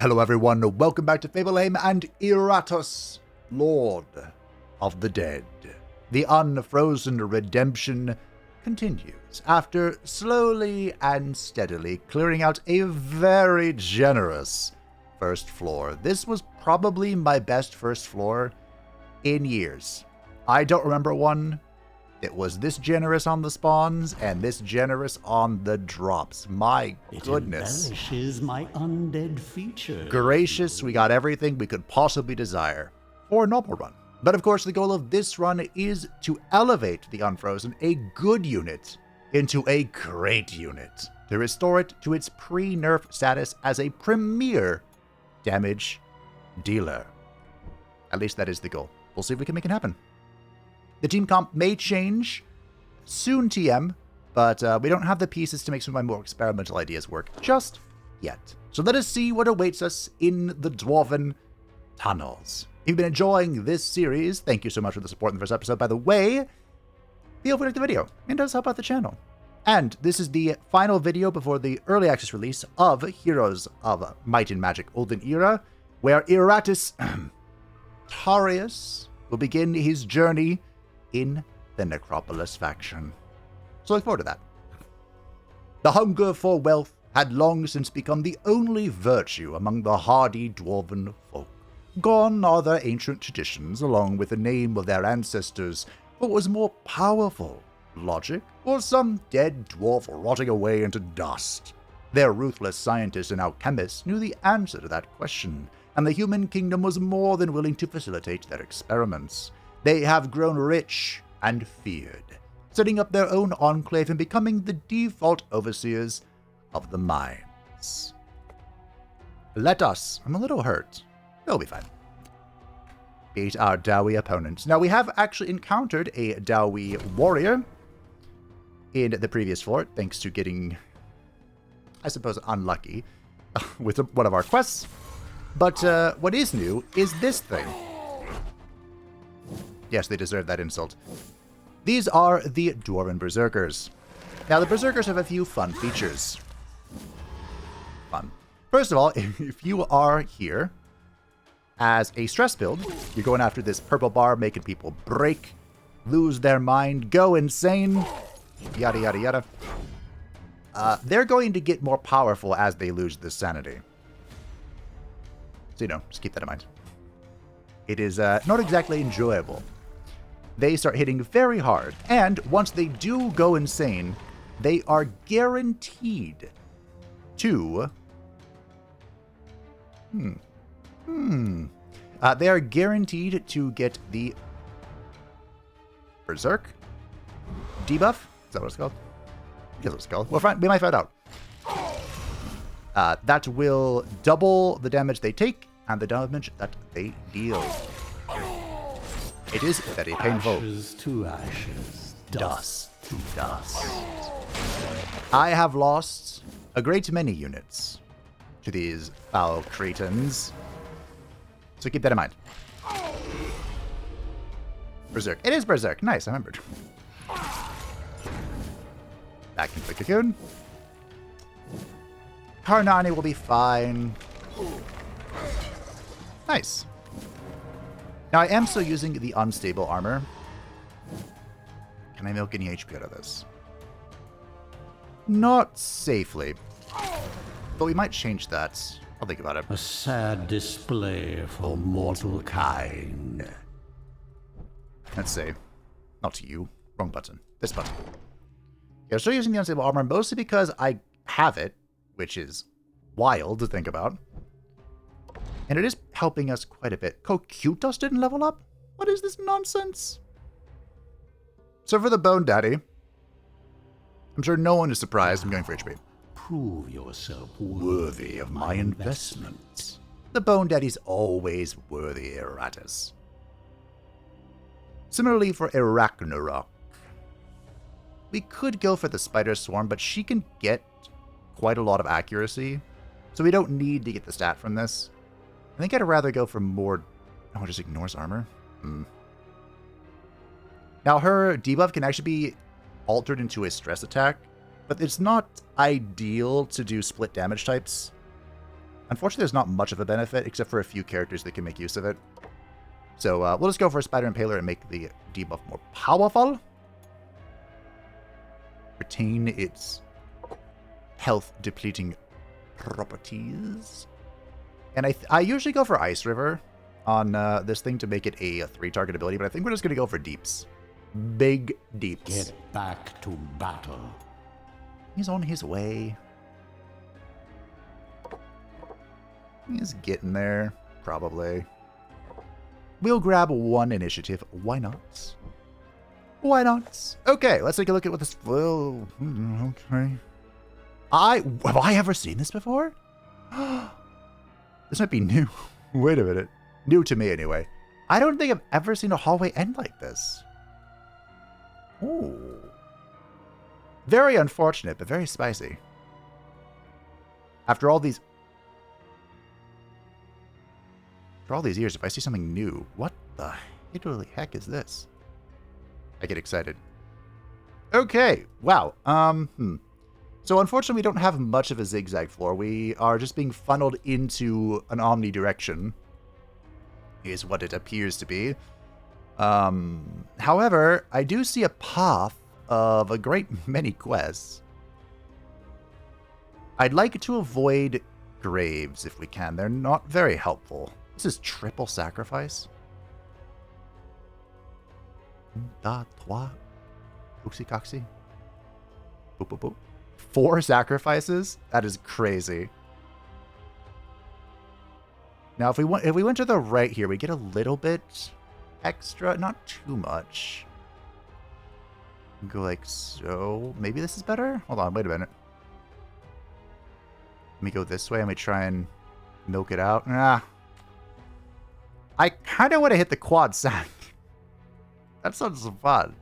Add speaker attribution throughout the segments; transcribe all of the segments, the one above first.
Speaker 1: Hello everyone, welcome back to Fableheim and Iratus, Lord of the Dead. The Unfrozen redemption continues after slowly and steadily clearing out a very generous first floor. This was probably my best first floor in years. I don't remember one that was this generous on the spawns and this generous on the drops. My goodness.
Speaker 2: It embellishes my undead features.
Speaker 1: Gracious, we got everything we could possibly desire for a normal run. But of course, the goal of this run is to elevate the Unfrozen, a good unit, into a great unit, to restore it to its pre-nerf status as a premier damage dealer. At least that is the goal. We'll see if we can make it happen. The team comp may change soon, TM, but we don't have the pieces to make some of my more experimental ideas work just yet. So let us see what awaits us in the Dwarfen Tunnels. If you've been enjoying this series, thank you so much for the support in the first episode. By the way, feel free to like the video. It does help out the channel. And this is the final video before the early access release of Heroes of Might and Magic Olden Era, where Iratus Tarius will begin his journey in the Necropolis faction. So look forward to that. The hunger for wealth had long since become the only virtue among the hardy dwarven folk. Gone are their ancient traditions, along with the name of their ancestors, but was more powerful? Logic, or some dead dwarf rotting away into dust? Their ruthless scientists and alchemists knew the answer to that question, and the human kingdom was more than willing to facilitate their experiments. They have grown rich and feared, setting up their own enclave and becoming the default overseers of the mines. Let us, I'm a little hurt, it'll be fine, beat our Dawi opponents. Now, we have actually encountered a Dawi warrior in the previous floor, thanks to getting, I suppose, unlucky with one of our quests. But what is new is this thing. Yes, they deserve that insult. These are the Dwarven Berserkers. Now, the Berserkers have a few fun features. Fun. First of all, if you are here as a stress build, you're going after this purple bar, making people break, lose their mind, go insane, yada, yada, yada. They're going to get more powerful as they lose this sanity. So, just keep that in mind. It is not exactly enjoyable. They start hitting very hard, and once they do go insane, they are guaranteed to... they are guaranteed to get the Berserk debuff. Is that what it's called? That's what it's called. We might find out. That will double the damage they take and the damage that they deal. It is very painful.
Speaker 2: Ashes to ashes,
Speaker 1: Dust to dust. I have lost a great many units to these foul cretins, so keep that in mind. Berserk. It is Berserk. Nice, I remembered. Back into the cocoon. Karnani will be fine. Nice. Now, I am still using the unstable armor. Can I milk any HP out of this? Not safely. But we might change that. I'll think about it.
Speaker 2: a sad display for mortal kind.
Speaker 1: Let's see. Not you. Wrong button. This button. Yeah, I'm still using the unstable armor mostly because I have it, which is wild to think about. And it is helping us quite a bit. Cocutus didn't level up? What is this nonsense? So for the Bone Daddy, I'm sure no one is surprised I'm going for HP.
Speaker 2: Prove yourself
Speaker 1: Worthy of my investment. The Bone Daddy's always worthy, Iratus. Similarly for Arachnarok, we could go for the Spider Swarm, but she can get quite a lot of accuracy, so we don't need to get the stat from this. I think I'd rather go for more... Oh, it just ignores armor? Now, her debuff can actually be altered into a stress attack, but it's not ideal to do split damage types. Unfortunately, there's not much of a benefit, except for a few characters that can make use of it. So we'll just go for a Spider Impaler and make the debuff more powerful. Retain its health-depleting properties. And I usually go for Ice River on this thing to make it a 3-target ability, but I think we're just going to go for Deeps. Big Deeps.
Speaker 2: Get back to battle.
Speaker 1: He's on his way. He's getting there, probably. We'll grab 1 initiative. Why not? Why not? Okay, let's take a look at what this... Oh, okay. Have I ever seen this before? This might be new. Wait a minute. New to me, anyway. I don't think I've ever seen a hallway end like this. Ooh. Very unfortunate, but very spicy. After all these years, if I see something new, what the heck is this? I get excited. Okay, wow. So unfortunately, we don't have much of a zigzag floor. We are just being funneled into an omnidirection, is what it appears to be. However, I do see a path of a great many quests. I'd like to avoid graves if we can. They're not very helpful. This is triple sacrifice. 1, 2, 3. Oxy. Boop, boop, boop. 4 sacrifices? That is crazy. Now, if we went to the right here, we get a little bit extra, not too much. Go like so. Maybe this is better? Hold on, wait a minute. Let me go this way. Let me try and milk it out. Nah. I kind of want to hit the quad sack. That sounds fun.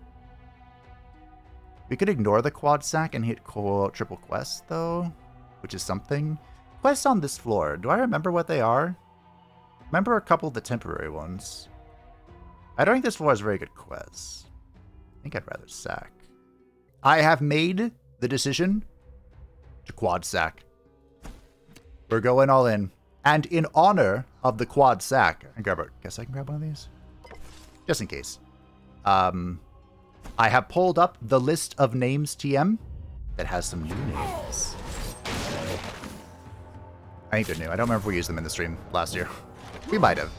Speaker 1: We could ignore the quad sack and hit triple quests, though, which is something. Quests on this floor. Do I remember what they are? Remember a couple of the temporary ones. I don't think this floor has very good quests. I think I'd rather sack. I have made the decision to quad sack. We're going all in. And in honor of the quad sack, I guess I can grab one of these? Just in case. I have pulled up the list of names TM that has some new names. I think they're new. I don't remember if we used them in the stream last year. We might have.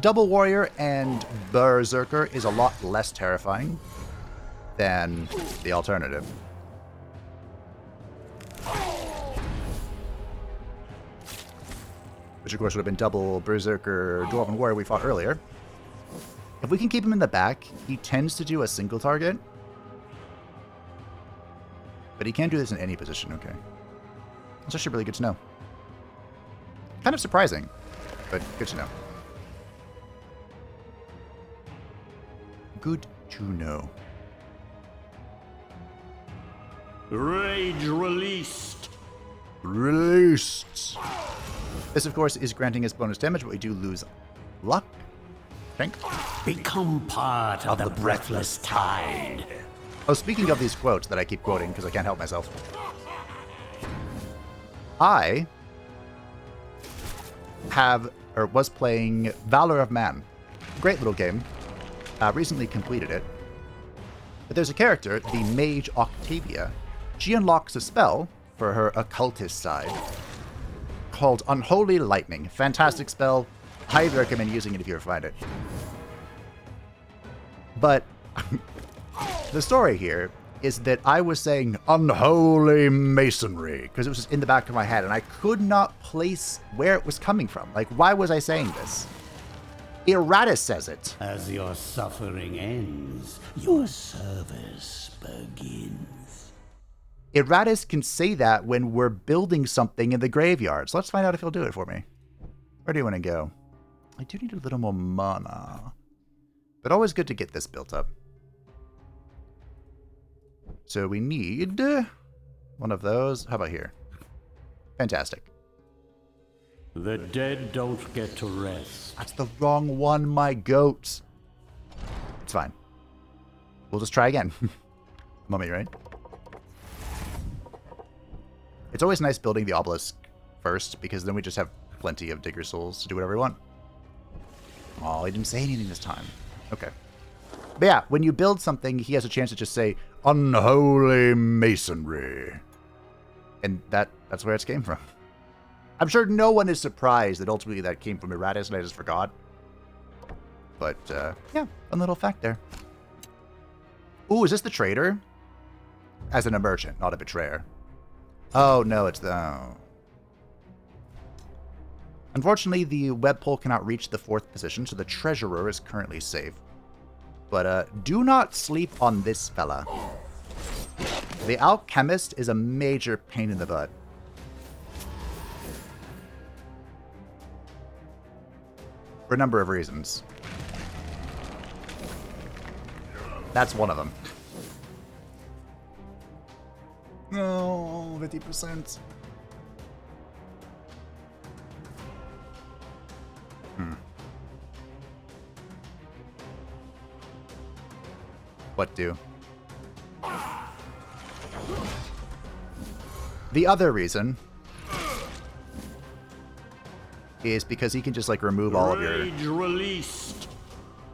Speaker 1: Double Warrior and Berserker is a lot less terrifying than the alternative. Which, of course, would have been double Berserker Dwarven Warrior we fought earlier. If we can keep him in the back, he tends to do a single target. But he can't do this in any position, okay. That's actually really good to know. Kind of surprising, but good to know. Good to know.
Speaker 2: Rage released.
Speaker 1: Released. This, of course, is granting us bonus damage, but we do lose luck. I think.
Speaker 2: Become part of the breathless tide.
Speaker 1: Oh, speaking of these quotes that I keep quoting because I can't help myself. I was playing Valor of Man. Great little game. Recently completed it. But there's a character, the Mage Octavia. She unlocks a spell for her occultist side called Unholy Lightning. Fantastic spell. Highly recommend using it if you ever find it. But the story here is that I was saying Unholy Masonry because it was just in the back of my head and I could not place where it was coming from. Like, why was I saying this? Iratus says it.
Speaker 2: As your suffering ends, your service begins.
Speaker 1: Iratus can say that when we're building something in the graveyard. So let's find out if he'll do it for me. Where do you want to go? I do need a little more mana. But always good to get this built up. So we need one of those. How about here? Fantastic.
Speaker 2: The dead don't get to rest.
Speaker 1: That's the wrong one, my goat. It's fine. We'll just try again. Mummy, right? It's always nice building the obelisk first, because then we just have plenty of digger souls to do whatever we want. Oh, he didn't say anything this time. Okay. But yeah, when you build something, he has a chance to just say, Unholy Masonry. And that's where it came from. I'm sure no one is surprised that ultimately that came from Iratus and I just forgot. But, yeah, fun little fact there. Ooh, is this the traitor? As in a merchant, not a betrayer. Oh, no, it's the... Oh. Unfortunately, the web pole cannot reach the 4th position, so the treasurer is currently safe. But, do not sleep on this fella. The alchemist is a major pain in the butt. For a number of reasons. That's one of them. No, 50%. What do? The other reason is because he can just like remove all of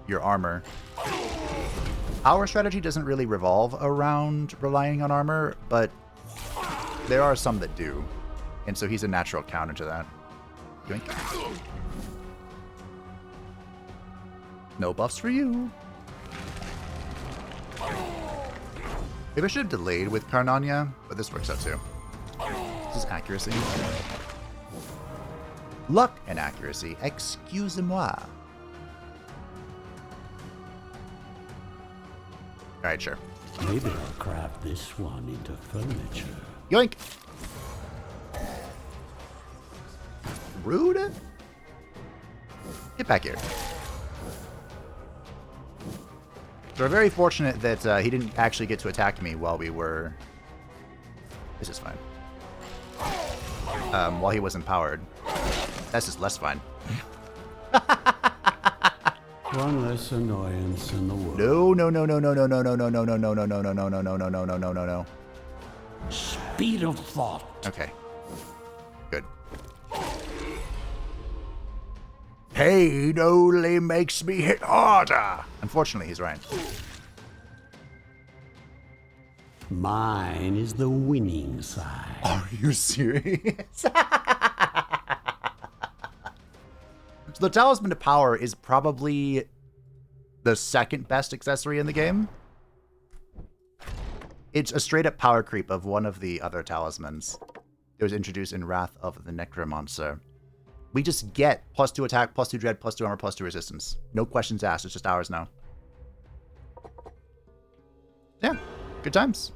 Speaker 1: your armor. Our strategy doesn't really revolve around relying on armor, but there are some that do. And so he's a natural counter to that. Yoink. No buffs for you. Maybe I should have delayed with Carnania, but this works out too. This is accuracy. Luck and accuracy. Excusez-moi. Alright, sure.
Speaker 2: Maybe I'll craft this one into furniture.
Speaker 1: Yoink! Rude? Get back here. So we're very fortunate that he didn't actually get to attack me while we were... This is fine. While he wasn't powered. That's just less fine.
Speaker 2: One less annoyance in the world.
Speaker 1: No.
Speaker 2: Speed of thought.
Speaker 1: Okay. Good. Pain only makes me hit harder. Unfortunately, he's right.
Speaker 2: Mine is the winning side.
Speaker 1: Are you serious? So the Talisman of Power is probably the second best accessory in the game. It's a straight-up power creep of one of the other talismans. It was introduced in Wrath of the Necromancer. We just get +2 attack, +2 dread, +2 armor, +2 resistance. No questions asked. It's just ours now. Yeah, good times.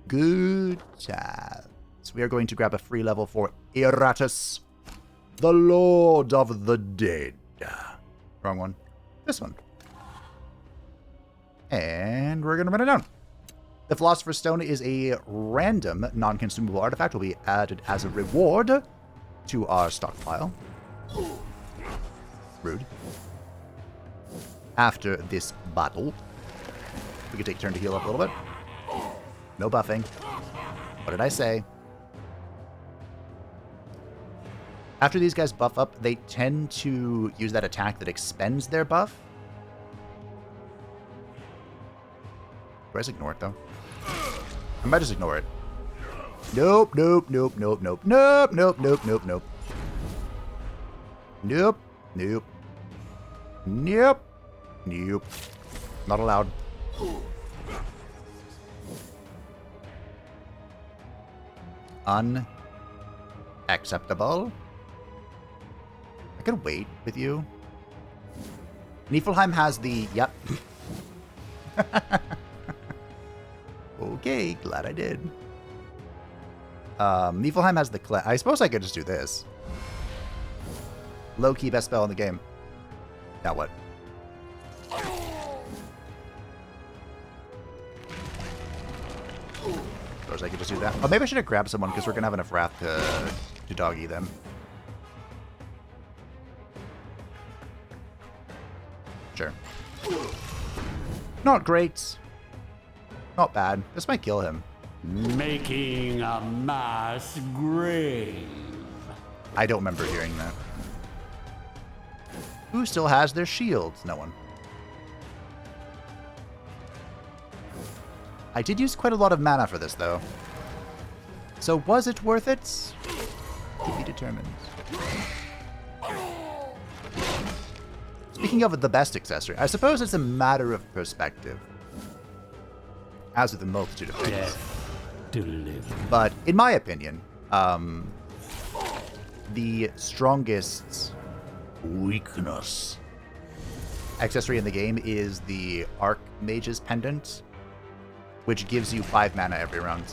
Speaker 1: Good times. We are going to grab a free level for Iratus, the Lord of the Dead. Wrong one. This one. And we're going to run it down. The Philosopher's Stone is a random non-consumable artifact. Will be added as a reward to our stockpile. Rude. After this battle, we can take a turn to heal up a little bit. No buffing. What did I say? After these guys buff up, they tend to use that attack that expends their buff. Do I just ignore it, though? I might just ignore it. Nope. Nope. Not allowed. Unacceptable. I could wait with you. Niflheim has the... Yep. Okay, glad I did. Niflheim has the... I suppose I could just do this. Low-key best spell in the game. Now what? Suppose I could just do that. Oh, maybe I should have grabbed someone because we're going to have enough wrath to doggy them. Sure. Not great. Not bad. This might kill him.
Speaker 2: Making a mass grave.
Speaker 1: I don't remember hearing that. Who still has their shields? No one. I did use quite a lot of mana for this, though. So was it worth it? To be determined. Speaking of the best accessory, I suppose it's a matter of perspective. As with a multitude of things.
Speaker 2: Death delivered.
Speaker 1: But in my opinion, the strongest weakness accessory in the game is the Archmage's Pendant, which gives you 5 mana every round.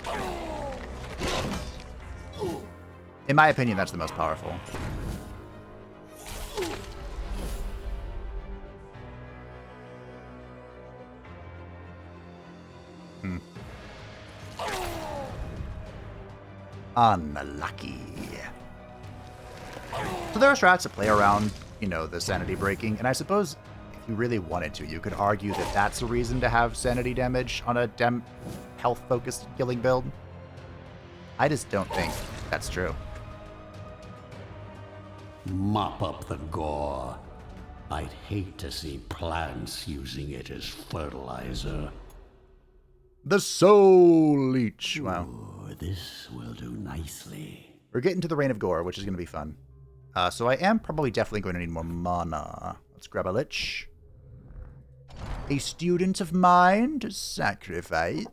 Speaker 1: In my opinion, that's the most powerful. Unlucky. So there are strats that play around, you know, the sanity breaking, and I suppose if you really wanted to, you could argue that that's a reason to have sanity damage on a health-focused killing build. I just don't think that's true.
Speaker 2: Mop up the gore. I'd hate to see plants using it as fertilizer.
Speaker 1: The Soul Leech. Wow.
Speaker 2: Ooh, this will do nicely.
Speaker 1: We're getting to the Reign of Gore, which is going to be fun. So I am probably definitely going to need more mana. Let's grab a Lich. A student of mine to sacrifice.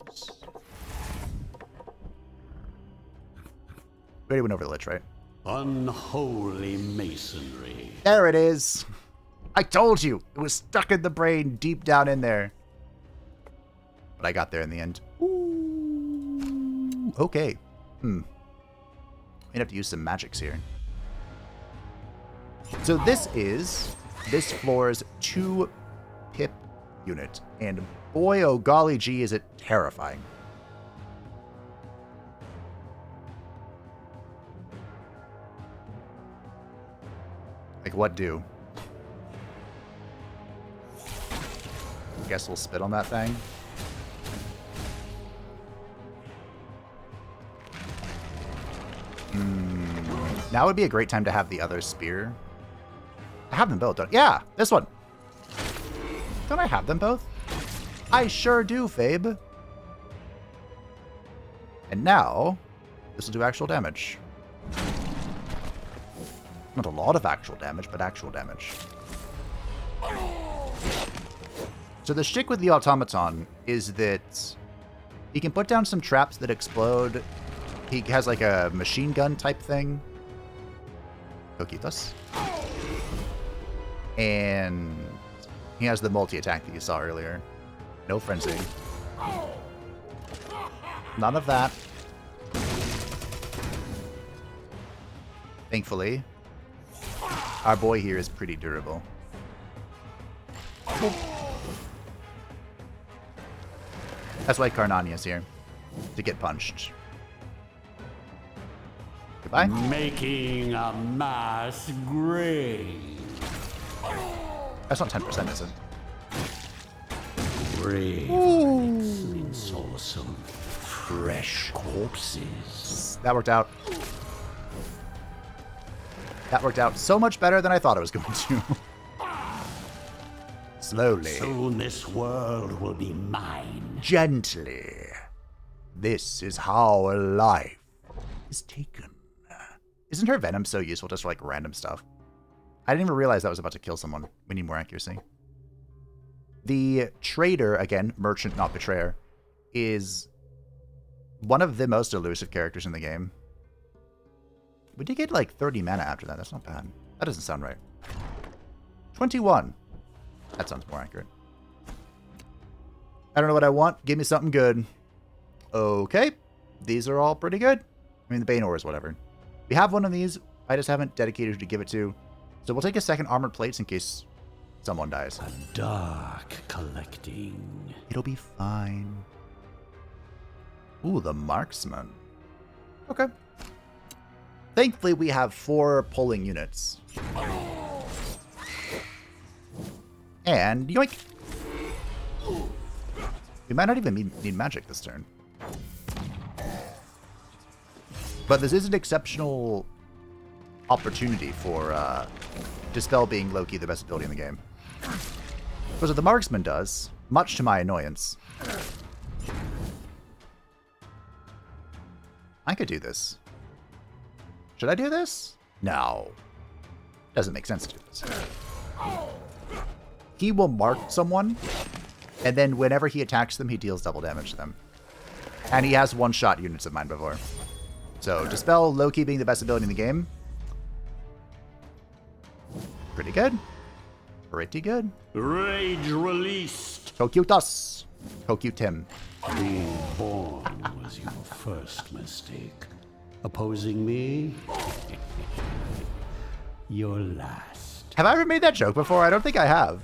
Speaker 1: We already went over the Lich, right?
Speaker 2: Unholy Masonry.
Speaker 1: There it is. I told you. It was stuck in the brain deep down in there. But I got there in the end. Ooh. Okay. Might have to use some magics here. So this is this floor's 2 pip unit. And boy, oh golly gee, is it terrifying. Like, what do? Guess we'll spit on that thing. Now would be a great time to have the other spear. I have them both, don't I? Yeah, this one. Don't I have them both? I sure do, Fabe. And now, this will do actual damage. Not a lot of actual damage, but actual damage. So the shtick with the automaton is that he can put down some traps that explode. He has like a machine gun type thing. Coquitos. And he has the multi-attack that you saw earlier. No frenzy. None of that. Thankfully, our boy here is pretty durable. That's why Karnania's here. To get punched. Goodbye.
Speaker 2: Making a mass grave.
Speaker 1: That's not 10%, is it?
Speaker 2: Grave means also fresh corpses.
Speaker 1: That worked out. That worked out so much better than I thought it was going to. Slowly.
Speaker 2: Soon this world will be mine.
Speaker 1: Gently. This is how a life is taken. Isn't her venom so useful just for like random stuff? I didn't even realize that was about to kill someone. We need more accuracy. The trader, again, merchant, not betrayer, is one of the most elusive characters in the game. We did get like 30 mana after that. That's not bad. That doesn't sound right. 21. That sounds more accurate. I don't know what I want. Give me something good. Okay. These are all pretty good. I mean, the Bane ores, whatever. We have one of these. I just haven't dedicated who to give it to. So we'll take a second armored plates in case someone dies.
Speaker 2: A dark collecting.
Speaker 1: It'll be fine. Ooh, the marksman. Okay. Thankfully, we have 4 pulling units. And yoink! We might not even need magic this turn. But this is an exceptional opportunity for Dispel being low-key the best ability in the game. Because what the Marksman does, much to my annoyance... I could do this. Should I do this? No. Doesn't make sense to do this. He will mark someone, and then whenever he attacks them, he deals double damage to them. And he has one-shot units of mine before. So, Dispel, low-key being the best ability in the game. Pretty good. Pretty good.
Speaker 2: Rage released.
Speaker 1: Kokyutas. Kokute him.
Speaker 2: Being born was your first mistake. Opposing me? Your last.
Speaker 1: Have I ever made that joke before? I don't think I have.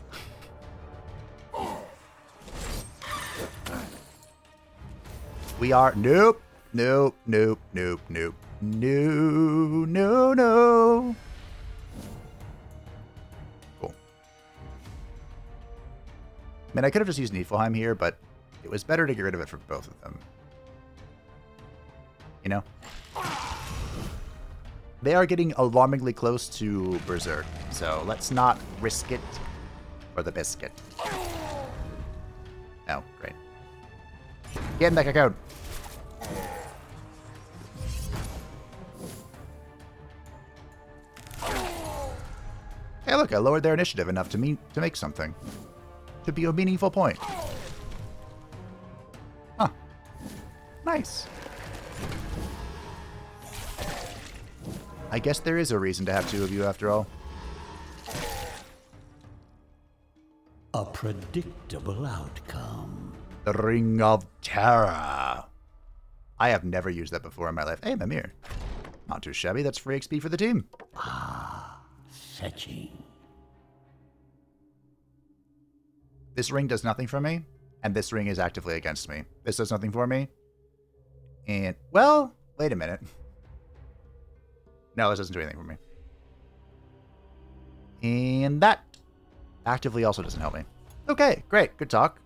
Speaker 1: We are... Nope. Nope. Nope. Nope. Nope. No. No. No. Cool. I mean, I could have just used Niflheim here, but it was better to get rid of it for both of them. You know? They are getting alarmingly close to Berserk, so let's not risk it for the biscuit. Oh, great. Get in that code. Hey, look, I lowered their initiative enough to make something. To be a meaningful point. Huh. Nice. I guess there is a reason to have two of you after all.
Speaker 2: A predictable outcome.
Speaker 1: The Ring of Terror. I have never used that before in my life. Hey, Mimir. Not too shabby. That's free XP for the team.
Speaker 2: Ah, fetching.
Speaker 1: This ring does nothing for me, and this ring is actively against me. This does nothing for me. And, well, wait a minute. No, this doesn't do anything for me. And that actively also doesn't help me. Okay, great. Good talk.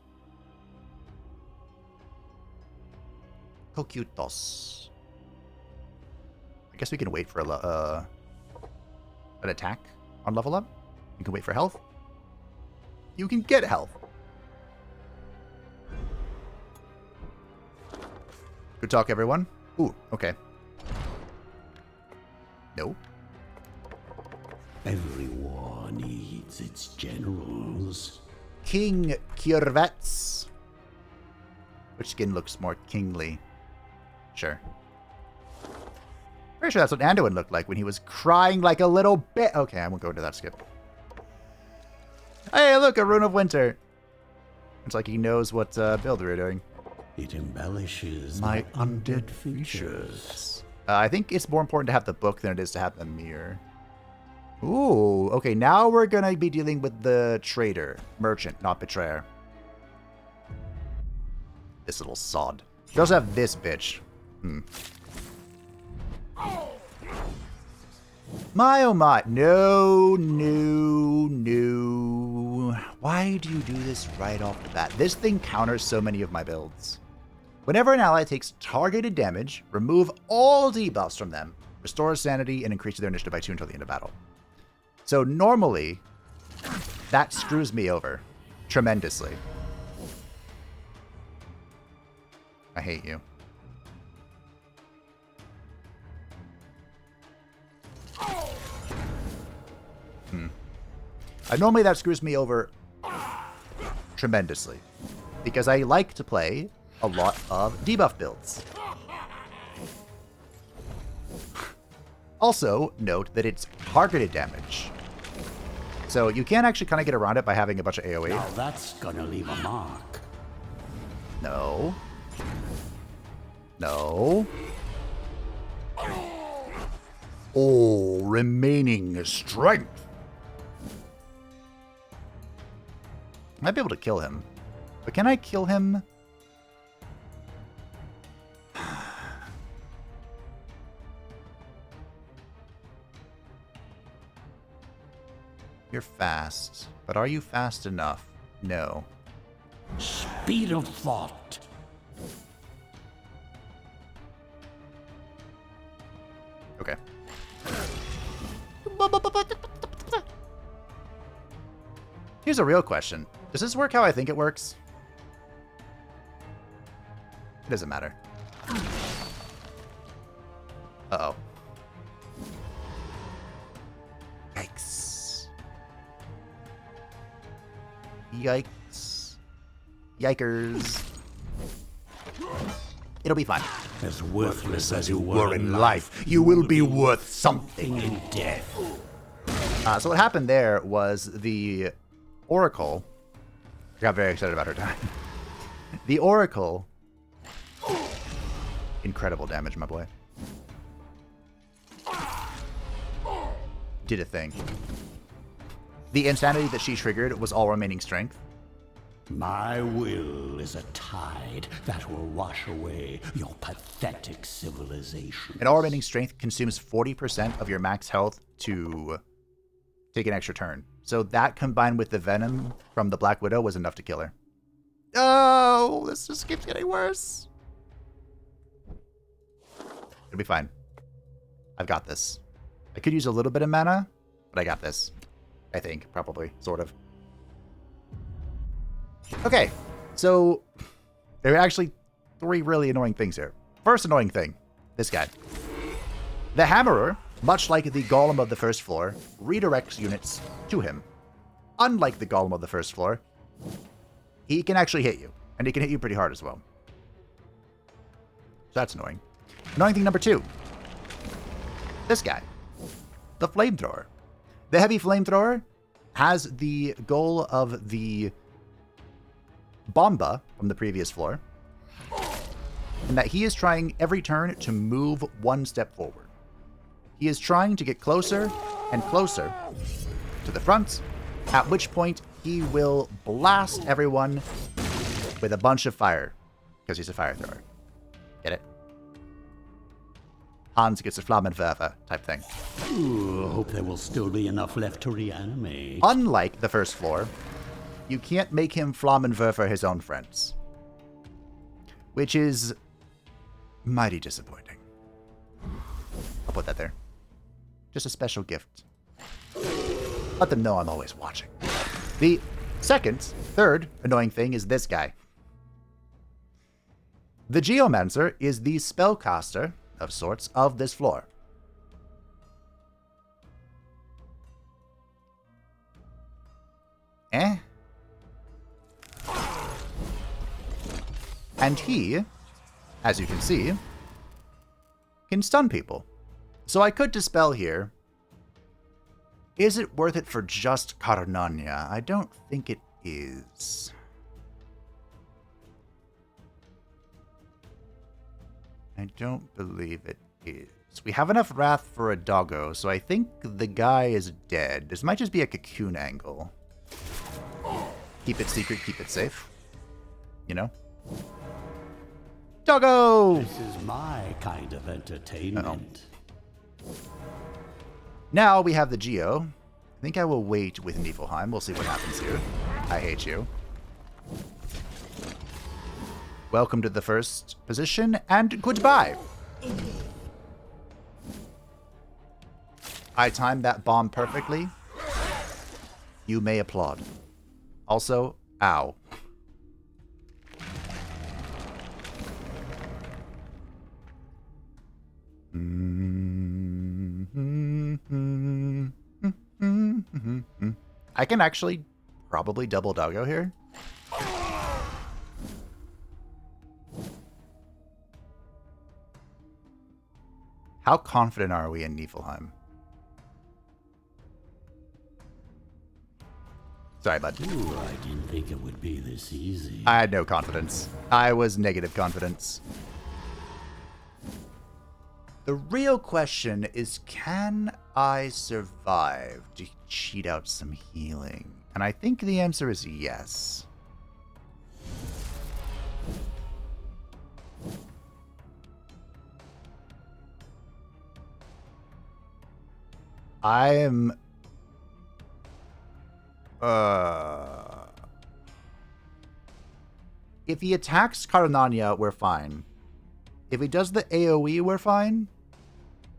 Speaker 1: Kokyutos. I guess we can wait for an attack on level up. You can wait for health. You can get health. Good talk, everyone. Ooh, okay. No.
Speaker 2: Every war needs its generals.
Speaker 1: King Kiervets. Which skin looks more kingly? Sure. Pretty sure that's what Anduin looked like when he was crying like a little bit. Okay, I won't go into that skip. Hey, look, a Rune of Winter. It's like he knows what build we're doing.
Speaker 2: It embellishes
Speaker 1: My
Speaker 2: undead features.
Speaker 1: I think it's more important to have the book than it is to have the mirror. Ooh, okay, now we're going to be dealing with the trader. Merchant, not betrayer. This little sod. We also have this bitch. My oh my. No, no, no. Why do you do this right off the bat? This thing counters so many of my builds. Whenever an ally takes targeted damage, remove all debuffs from them, restore sanity, and increase their initiative by 2 until the end of battle. So normally, that screws me over tremendously. I hate you. Normally that screws me over tremendously because I like to play a lot of debuff builds. Also, note that it's targeted damage. So you can actually kind of get around it by having a bunch of AoE.
Speaker 2: Now that's gonna leave a mark.
Speaker 1: No. No. Oh, remaining strength. I might be able to kill him. But can I kill him? You're fast. But are you fast enough? No.
Speaker 2: Speed of thought.
Speaker 1: Here's a real question. Does this work how I think it works? It doesn't matter. Uh-oh. Yikes. Yikes. Yikers. It'll be fine.
Speaker 2: As worthless as you
Speaker 1: Were in life, you will be worth something in death. So what happened there was the Oracle. I got very excited about her time. The Oracle. Incredible damage, my boy. Did a thing. The insanity that she triggered was all remaining strength.
Speaker 2: My will is a tide that will wash away your pathetic civilization.
Speaker 1: And all remaining strength consumes 40% of your max health to take an extra turn. So that combined with the venom from the Black Widow was enough to kill her. Oh, this just keeps getting worse. It'll be fine. I've got this. I could use a little bit of mana, but I got this. I think, probably, sort of. Okay, so there are actually 3 really annoying things here. First annoying thing, this guy. The Hammerer, much like the Golem of the first floor, redirects units to him. Unlike the Golem of the first floor, he can actually hit you, and he can hit you pretty hard as well. So that's annoying. Annoying thing number 2. This guy. The Flamethrower. The Heavy Flamethrower has the goal of the Bomba from the previous floor, and that he is trying every turn to move 1 step forward. He is trying to get closer and closer to the front, at which point he will blast everyone with a bunch of fire, because he's a fire thrower. Get it? Hans gets a Flammenwerfer type thing.
Speaker 2: Ooh, hope there will still be enough left to reanimate.
Speaker 1: Unlike the first floor, you can't make him Flammenwerfer his own friends, which is mighty disappointing. I'll put that there. Just a special gift. Let them know I'm always watching. The third annoying thing is this guy. The Geomancer is the spellcaster of sorts of this floor. And he, as you can see, can stun people. So I could dispel here. Is it worth it for just Carnania? I don't think it is. I don't believe it is. We have enough wrath for a doggo, so I think the guy is dead. This might just be a cocoon angle. Keep it secret, keep it safe. You know? Doggo!
Speaker 2: This is my kind of entertainment.
Speaker 1: Now we have the Geo. I think I will wait with Niflheim. We'll see what happens here. I hate you. Welcome to the first position, and goodbye! I timed that bomb perfectly. You may applaud. Also, ow. I can actually probably double doggo here. How confident are we in Niflheim? Sorry, bud.
Speaker 2: Ooh, I didn't think it would be this easy.
Speaker 1: I had no confidence. I was negative confidence. The real question is, can I survive to cheat out some healing? And I think the answer is yes. I am... If he attacks Carnania, we're fine. If he does the AoE, we're fine.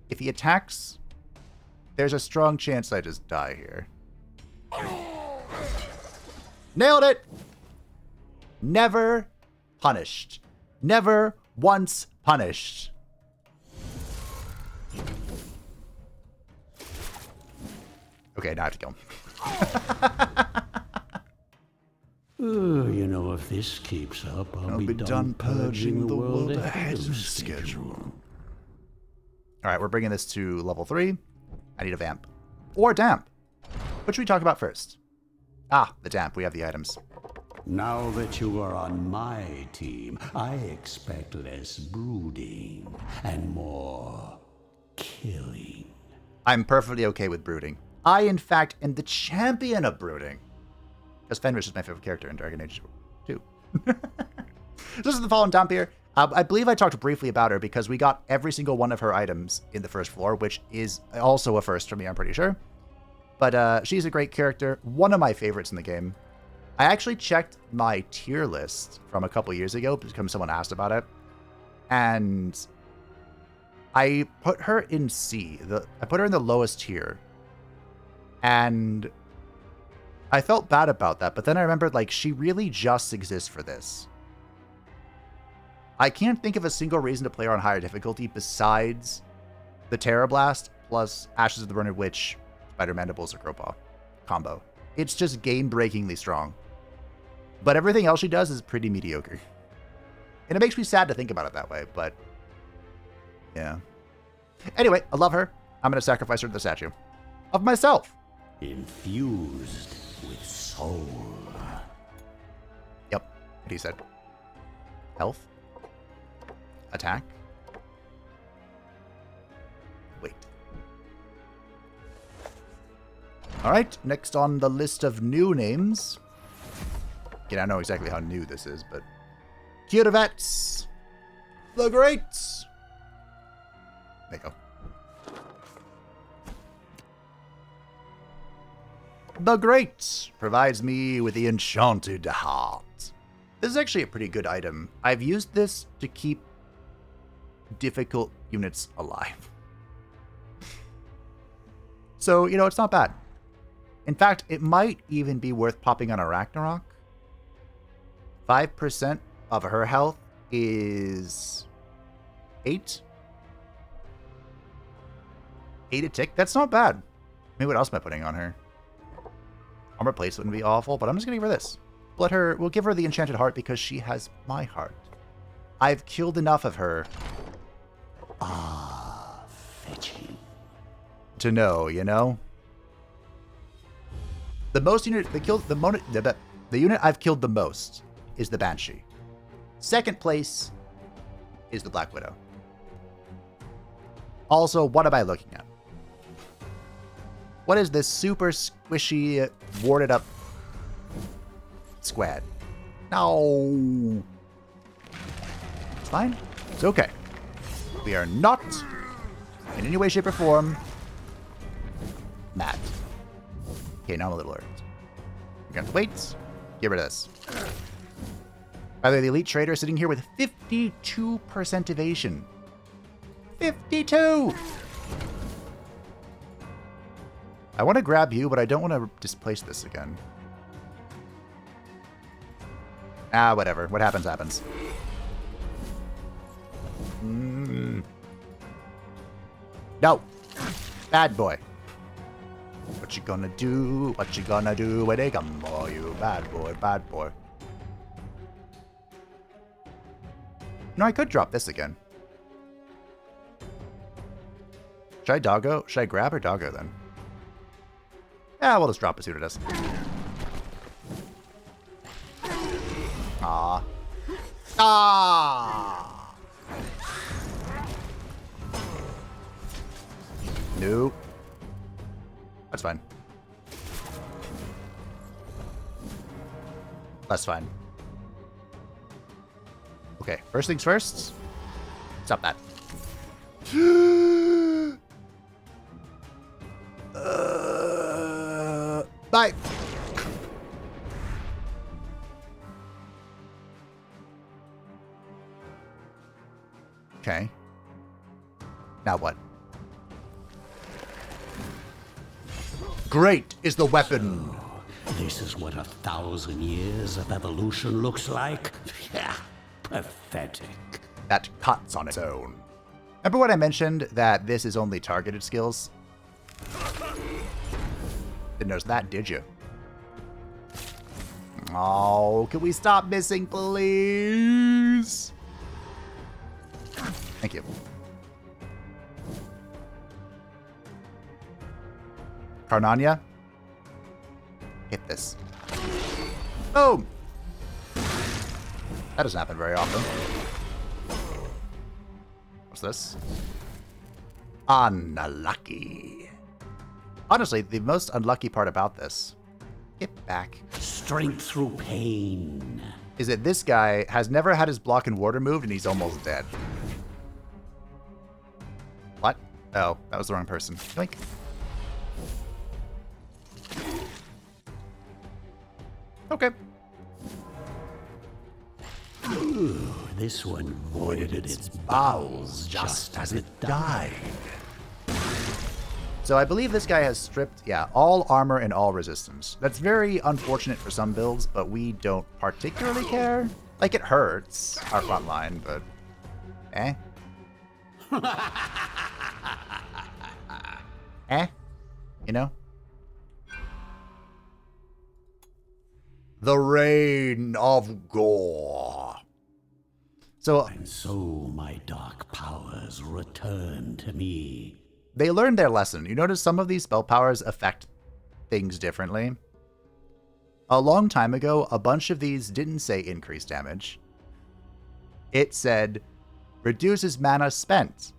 Speaker 1: If he attacks, there's a strong chance I just die here. Nailed it! Never punished. Never once punished. Okay, now I have to kill him.
Speaker 2: You know, if this keeps up, I'll
Speaker 1: be done purging the world ahead of schedule. Alright, we're bringing this to level 3. I need a vamp. Or damp. What should we talk about first? Ah, the damp. We have the items.
Speaker 2: Now that you are on my team, I expect less brooding and more killing.
Speaker 1: I'm perfectly okay with brooding. I, in fact, am the champion of brooding. Because Fenris is my favorite character in Dragon Age 2. This is the Fallen Dampier. I believe I talked briefly about her because we got every single one of her items in the first floor, which is also a first for me, I'm pretty sure. But she's a great character. One of my favorites in the game. I actually checked my tier list from a couple years ago because someone asked about it. And I put her in C. I put her in the lowest tier. And I felt bad about that. But then I remembered, like, she really just exists for this. I can't think of a single reason to play her on higher difficulty besides the Terror Blast plus Ashes of the Burning Witch, Spider Mandibles, or Crowpaw combo. It's just game-breakingly strong. But everything else she does is pretty mediocre. And it makes me sad to think about it that way, but yeah. Anyway, I love her. I'm going to sacrifice her to the statue of myself.
Speaker 2: Infused with soul.
Speaker 1: Yep, what he said. Health. Attack. Wait. Alright, next on the list of new names. Again, I don't know exactly how new this is, but Kiervets the Great. There you go. The Great provides me with the Enchanted Heart. This is actually a pretty good item. I've used this to keep difficult units alive. So, you know, it's not bad. In fact, it might even be worth popping on a Ragnarok. 5% of her health is 8. 8 a tick? That's not bad. Maybe what else am I putting on her? Armor plates wouldn't be awful, but I'm just gonna give her this. We'll give her the Enchanted Heart because she has my heart. I've killed enough of her.
Speaker 2: Fetching.
Speaker 1: To know, you know? The unit I've killed the most is the Banshee. Second place is the Black Widow. Also, what am I looking at? What is this super squishy, warded up squad? No. It's fine. It's okay. We are not, in any way, shape, or form, mad. Okay, now I'm a little irked. We're gonna have to wait. Get rid of this. By the way, the Elite Trader is sitting here with 52% evasion. 52! I want to grab you, but I don't want to displace this again. Ah, whatever. What happens, happens. No! Bad boy. What you gonna do? What you gonna do when they come for you? Bad boy, bad boy. No, I could drop this again. Should I doggo? Should I grab or doggo then? Yeah, we'll just drop it, see what it does. Ah. Ah! Nope. That's fine. That's fine. Okay, first things first. Stop that. Bye. Okay. Now what? Great is the weapon.
Speaker 2: This is what 1,000 years of evolution looks like? Yeah, pathetic.
Speaker 1: That cuts on its own. Remember when I mentioned that this is only targeted skills? Didn't notice that, did you? Oh, can we stop missing, please? Thank you. Karnania? Hit this. Boom! That doesn't happen very often. What's this? Unlucky. Honestly, the most unlucky part about this, get back,
Speaker 2: Strength through pain.
Speaker 1: is that this guy has never had his block and ward removed and he's almost dead. What? Oh, that was the wrong person. Yoink. Okay.
Speaker 2: Ooh, this one voided its bowels just as it died.
Speaker 1: So I believe this guy has stripped, yeah, all armor and all resistance. That's very unfortunate for some builds, but we don't particularly care. Like, it hurts our front line, but eh. Eh? You know? The Reign of Gore. So,
Speaker 2: And so my dark powers return to me.
Speaker 1: they learned their lesson. You notice some of these spell powers affect things differently. A long time ago, a bunch of these didn't say increase damage. It said reduces mana spent.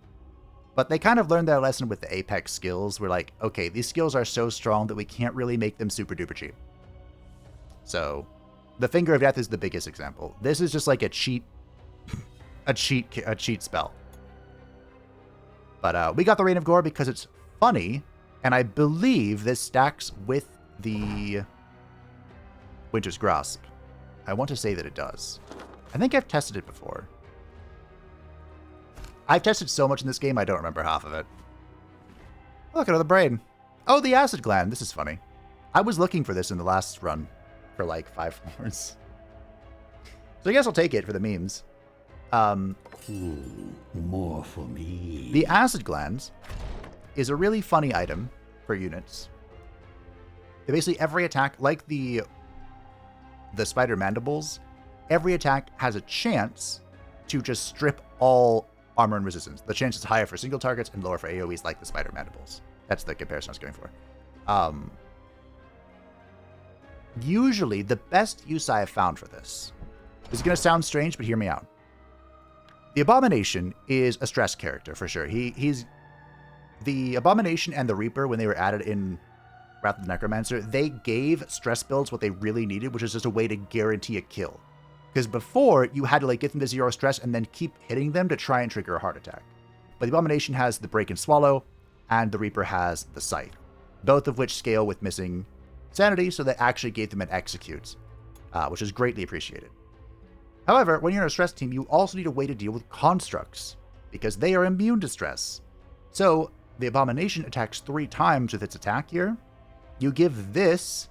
Speaker 1: But they kind of learned their lesson with the Apex skills. We're like, okay, these skills are so strong that we can't really make them super duper cheap. So, the Finger of Death is the biggest example. This is just like a cheat spell. But we got the Reign of Gore because it's funny, and I believe this stacks with the Winter's Grasp. I want to say that it does. I think I've tested it before. I've tested so much in this game, I don't remember half of it. Look, another brain. Oh, the Acid Gland. This is funny. I was looking for this in the last run for like 5 floors. So I guess I'll take it for the memes.
Speaker 2: More for me.
Speaker 1: The Acid Glands is a really funny item for units. Basically, every attack, like the Spider Mandibles, every attack has a chance to just strip all armor and resistance. The chance is higher for single targets and lower for AoEs like the Spider Mandibles. That's the comparison I was going for. Usually, the best use I have found for this is going to sound strange, but hear me out. The Abomination is a stress character for sure. He's the Abomination and the Reaper, when they were added in Wrath of the Necromancer, they gave stress builds what they really needed, which is just a way to guarantee a kill. Because before, you had to like get them to 0 stress and then keep hitting them to try and trigger a heart attack. But the Abomination has the Break and Swallow, and the Reaper has the Scythe, both of which scale with missing sanity, so that actually gave them an Execute, which is greatly appreciated. However, when you're in a stress team, you also need a way to deal with constructs, because they are immune to stress. So, the Abomination attacks 3 times with its attack here. You give this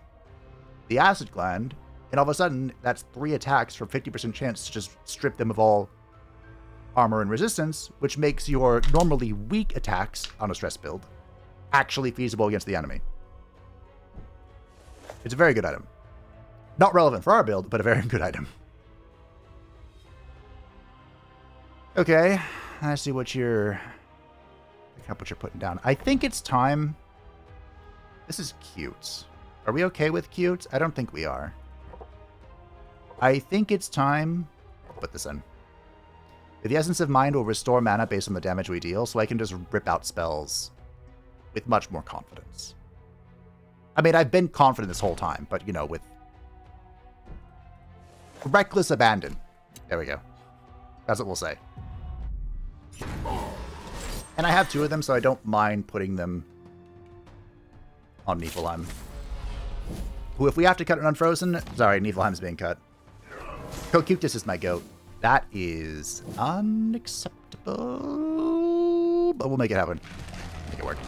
Speaker 1: the Acid Gland, and all of a sudden, that's 3 attacks for 50% chance to just strip them of all armor and resistance, which makes your normally weak attacks on a stress build actually feasible against the enemy. It's a very good item. Not relevant for our build, but a very good item. Okay, let's see what you're putting down. I think it's time. This is cute. Are we okay with cute? I don't think we are. I think it's time. Put this in. The Essence of Mind will restore mana based on the damage we deal, so I can just rip out spells with much more confidence. I mean, I've been confident this whole time, but, you know, with reckless abandon. There we go. That's what we'll say. And I have 2 of them, so I don't mind putting them on Niflheim. Who, if we have to cut an Unfrozen... Sorry, Niflheim's being cut. Cocutus is my goat. That is unacceptable. But we'll make it happen. Make it work.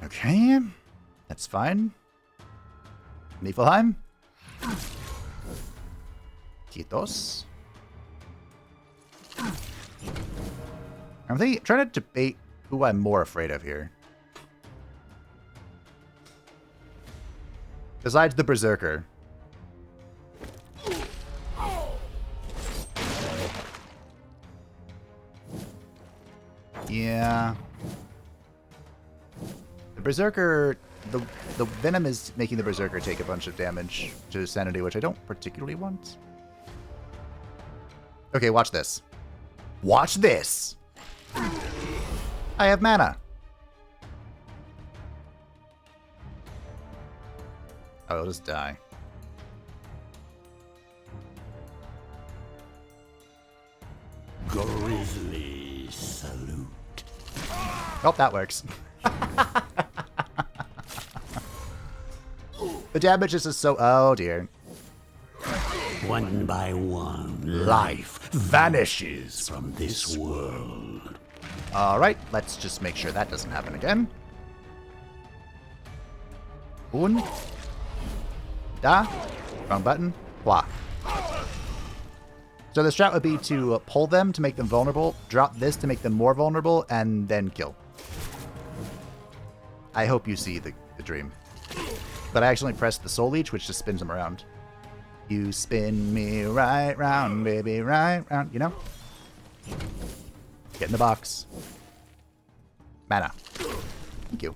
Speaker 1: Okay. That's fine. Niflheim. Kitos. I'm trying to debate who I'm more afraid of here. Besides the Berserker. Yeah. The Berserker, the Venom is making the Berserker take a bunch of damage to Sanity, which I don't particularly want. Okay, watch this. Watch this! I have mana. Oh, I'll just die.
Speaker 2: Grizzly salute.
Speaker 1: Oh, that works. The damage is just so... Oh, dear.
Speaker 2: One by one, life vanishes from this world.
Speaker 1: Alright, let's just make sure that doesn't happen again. Un. Da. Wrong button. Blah. So the strat would be to pull them to make them vulnerable, drop this to make them more vulnerable, and then kill. I hope you see the dream. But I actually pressed the Soul Leech, which just spins them around. You spin me right round, baby, right round. You know? Get in the box. Mana. Thank you.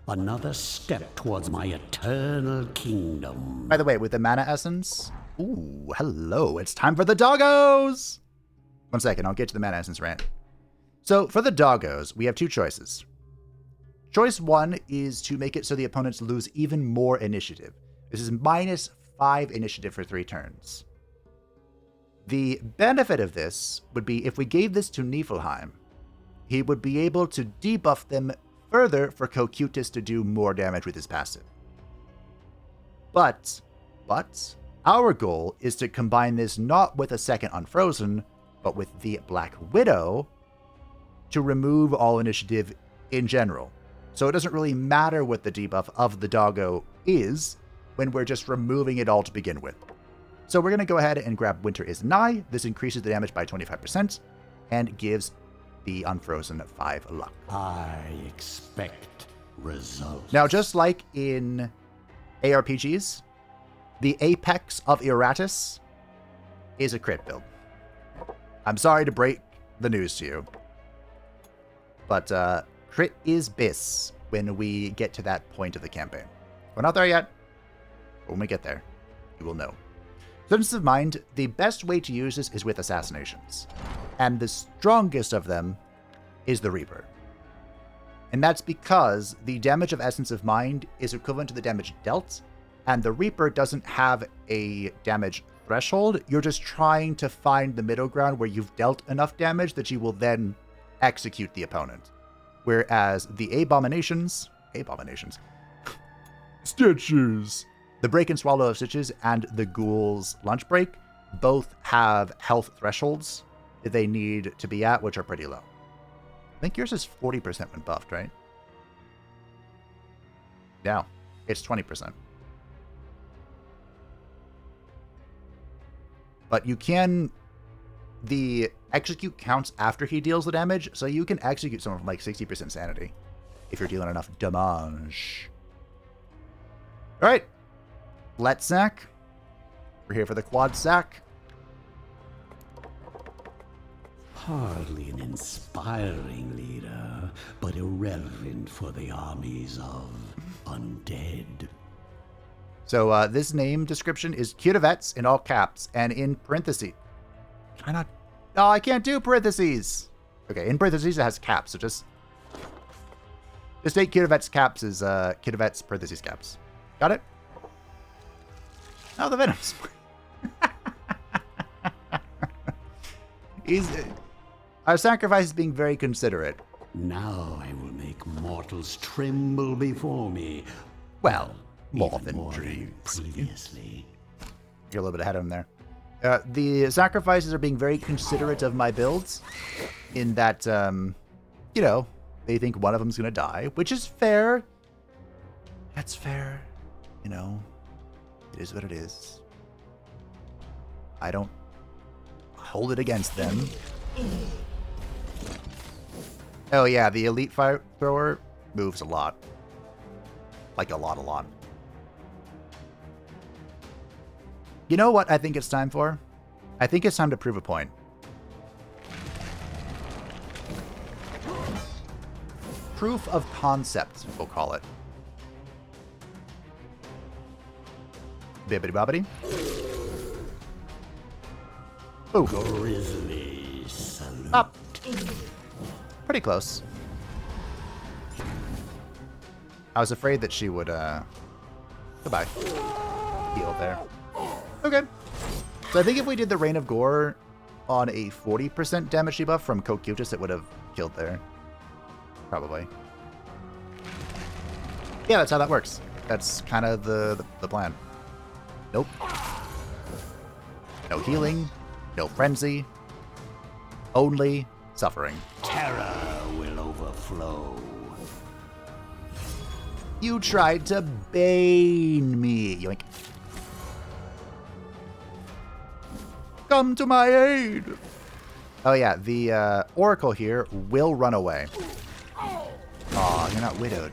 Speaker 2: Another step towards my eternal kingdom.
Speaker 1: By the way, with the mana essence... Ooh, hello. It's time for the doggos! 1 second, I'll get to the mana essence rant. So, for the doggos, we have two choices. Choice 1 is to make it so the opponents lose even more initiative. This is -5 initiative for 3 turns. The benefit of this would be if we gave this to Niflheim, he would be able to debuff them further for Cocytus to do more damage with his passive. But, our goal is to combine this not with a second Unfrozen, but with the Black Widow to remove all initiative in general. So it doesn't really matter what the debuff of the doggo is when we're just removing it all to begin with. So we're going to go ahead and grab Winter is Nigh. This increases the damage by 25% and gives the Unfrozen 5 luck.
Speaker 2: I expect results.
Speaker 1: Now, just like in ARPGs, the apex of Iratus is a crit build. I'm sorry to break the news to you, but crit is bis when we get to that point of the campaign. We're not there yet. When we get there, you will know. Presence of Mind, the best way to use this is with assassinations. And the strongest of them is the Reaper. And that's because the damage of Essence of Mind is equivalent to the damage dealt, and the Reaper doesn't have a damage threshold. You're just trying to find the middle ground where you've dealt enough damage that you will then execute the opponent. Whereas the Abominations, Stitches, the Break and Swallow of Stitches and the Ghoul's Lunch Break both have health thresholds that they need to be at, which are pretty low. I think yours is 40% when buffed, right? No, it's 20%. But you can... The execute counts after he deals the damage, so you can execute someone from like 60% sanity if you're dealing enough damage. Alright. Let's sack. We're here for the quad sack.
Speaker 2: Hardly an inspiring leader, but irrelevant for the armies of undead.
Speaker 1: So this name description is Kiervets in all caps and in parentheses. Can I not? No, I can't do parentheses. Okay, in parentheses it has caps, so just take Kiervets caps as Kiervets parentheses caps. Got it? Oh, the Venoms. Our sacrifice is being very considerate.
Speaker 2: Now I will make mortals tremble before me.
Speaker 1: Well, more
Speaker 2: Even
Speaker 1: than
Speaker 2: more
Speaker 1: dreams.
Speaker 2: previously.
Speaker 1: You're a little bit ahead of him there. The sacrifices are being very considerate of my builds in that, you know, they think one of them's going to die, which is fair. That's fair. You know, it is what it is. I don't hold it against them. Oh yeah, the elite fire thrower moves a lot. Like a lot. You know what I think it's time for? I think it's time to prove a point. Proof of concept, we'll call it. Bibbidi bobbidi. Ooh.
Speaker 2: Grizzly salute.
Speaker 1: Up. Pretty close. I was afraid that she would, goodbye. Heal there. Okay. So I think if we did the Rain of Gore on a 40% damage debuff from Cocutus, it would have killed there. Probably. Yeah, that's how that works. That's kind of the plan. Nope. No healing. No frenzy. Only suffering.
Speaker 2: Terror will overflow.
Speaker 1: You tried to bane me. Yoink. Come to my aid. Oh yeah, the Oracle here will run away. Aw, you're not widowed.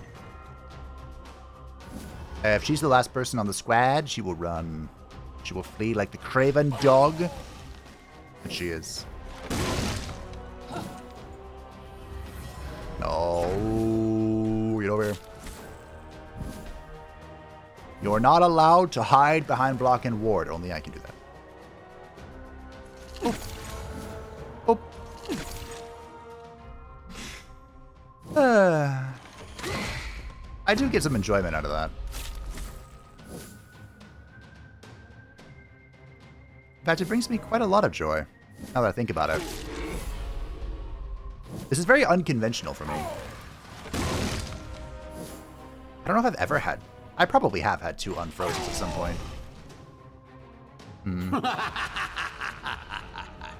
Speaker 1: If she's the last person on the squad, she will run. She will flee like the craven dog. And she is. No, get over here. You're not allowed to hide behind block and ward. Only I can do that. Oop. Oop. I do get some enjoyment out of that. In fact, it brings me quite a lot of joy, now that I think about it. This is very unconventional for me. I don't know if I've ever had... I probably have had 2 Unfrozen at some point.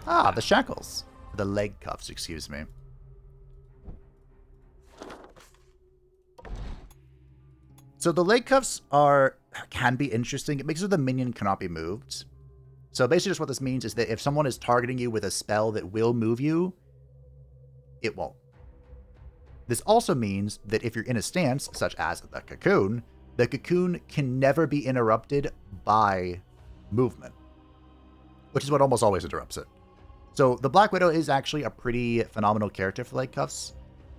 Speaker 1: Ah, the shackles. The leg cuffs, excuse me. So the leg cuffs can be interesting. It makes it so the minion cannot be moved. So basically just what this means is that if someone is targeting you with a spell that will move you, it won't. This also means that if you're in a stance, such as the cocoon can never be interrupted by movement, which is what almost always interrupts it. So the Black Widow is actually a pretty phenomenal character for leg cuffs.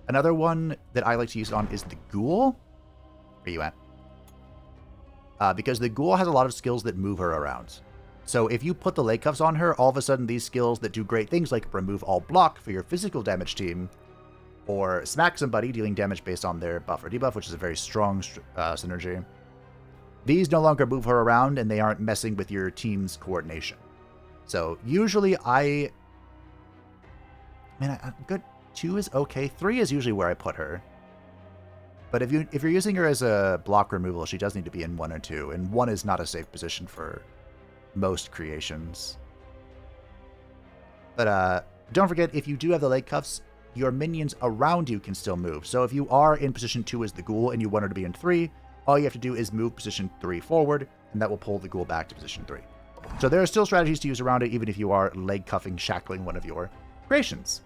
Speaker 1: Another one that I like to use on is the Ghoul. Where you at? Because the Ghoul has a lot of skills that move her around. So if you put the leg cuffs on her, all of a sudden these skills that do great things like remove all block for your physical damage team, or smack somebody dealing damage based on their buff or debuff, which is a very strong synergy. These no longer move her around and they aren't messing with your team's coordination. So usually a good 2 is okay. 3 is usually where I put her. But if you're using her as a block removal, she does need to be in 1 or 2, and 1 is not a safe position for most creations. But don't forget, if you do have the leg cuffs, your minions around you can still move. So if you are in position 2 as the Ghoul and you want her to be in 3, all you have to do is move position 3 forward, and that will pull the Ghoul back to position 3. So there are still strategies to use around it, even if you are leg cuffing, shackling one of your creations.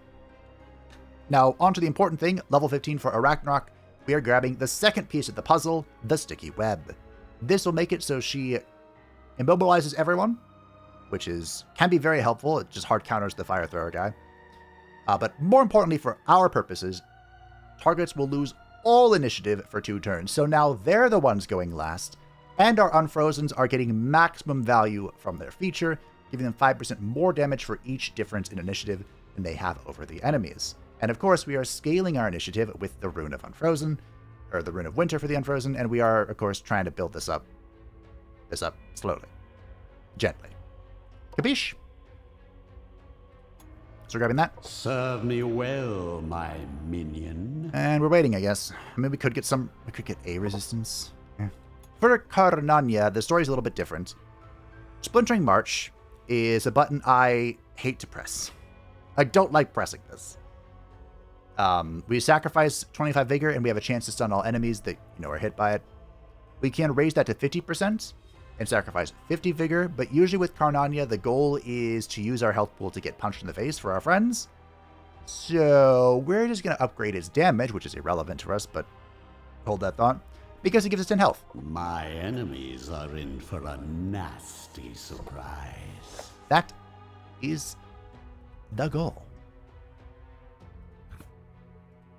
Speaker 1: Now, on to the important thing, level 15 for Arachnarok. We are grabbing the second piece of the puzzle, the sticky web. This will make it so she immobilizes everyone, which can be very helpful. It just hard counters the fire thrower guy. But more importantly for our purposes, targets will lose all initiative for 2 turns. So now they're the ones going last, and our Unfrozens are getting maximum value from their feature, giving them 5% more damage for each difference in initiative than they have over the enemies. And of course, we are scaling our initiative with the Rune of Unfrozen, or the Rune of Winter for the Unfrozen, and we are, of course, trying to build this up slowly, gently. Capiche? So we're grabbing that.
Speaker 2: Serve me well, my minion.
Speaker 1: And we're waiting, I guess. I mean, we could get A resistance. Yeah. For Karnanya, the story's a little bit different. Splintering March is a button I hate to press. I don't like pressing this. We sacrifice 25 vigor, and we have a chance to stun all enemies that are hit by it. we can raise that to 50% and sacrifice 50 vigor, but usually with Carnania, the goal is to use our health pool to get punched in the face for our friends. So we're just going to upgrade his damage, which is irrelevant to us, but hold that thought, because it gives us 10 health.
Speaker 2: My enemies are in for a nasty surprise.
Speaker 1: That is the goal.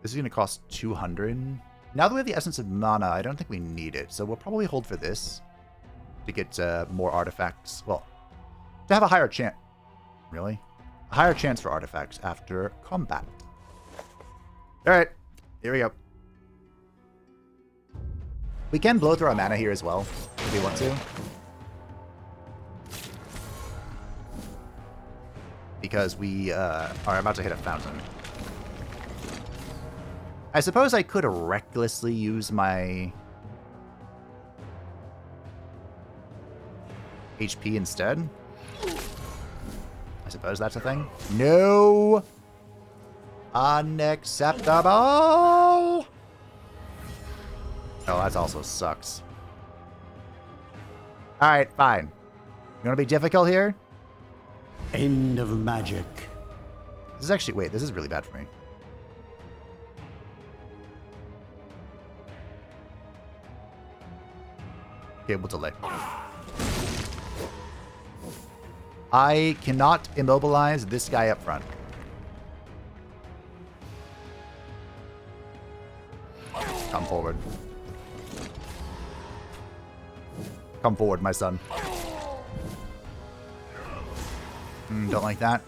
Speaker 1: This is going to cost 200. Now that we have the Essence of Mana, I don't think we need it. So we'll probably hold for this to get more artifacts. Well, to have a higher chance. Really? A higher chance for artifacts after combat. Alright, here we go. We can blow through our mana here as well, if we want to. Because we are about to hit a fountain. I suppose I could recklessly use my HP instead. I suppose that's a thing. No! Unacceptable! Oh, that also sucks. Alright, fine. You want to be difficult here?
Speaker 2: End of magic.
Speaker 1: This is actually... Wait, this is really bad for me. Okay, we'll delay. I cannot immobilize this guy up front. Come forward. Come forward, my son. Don't like that.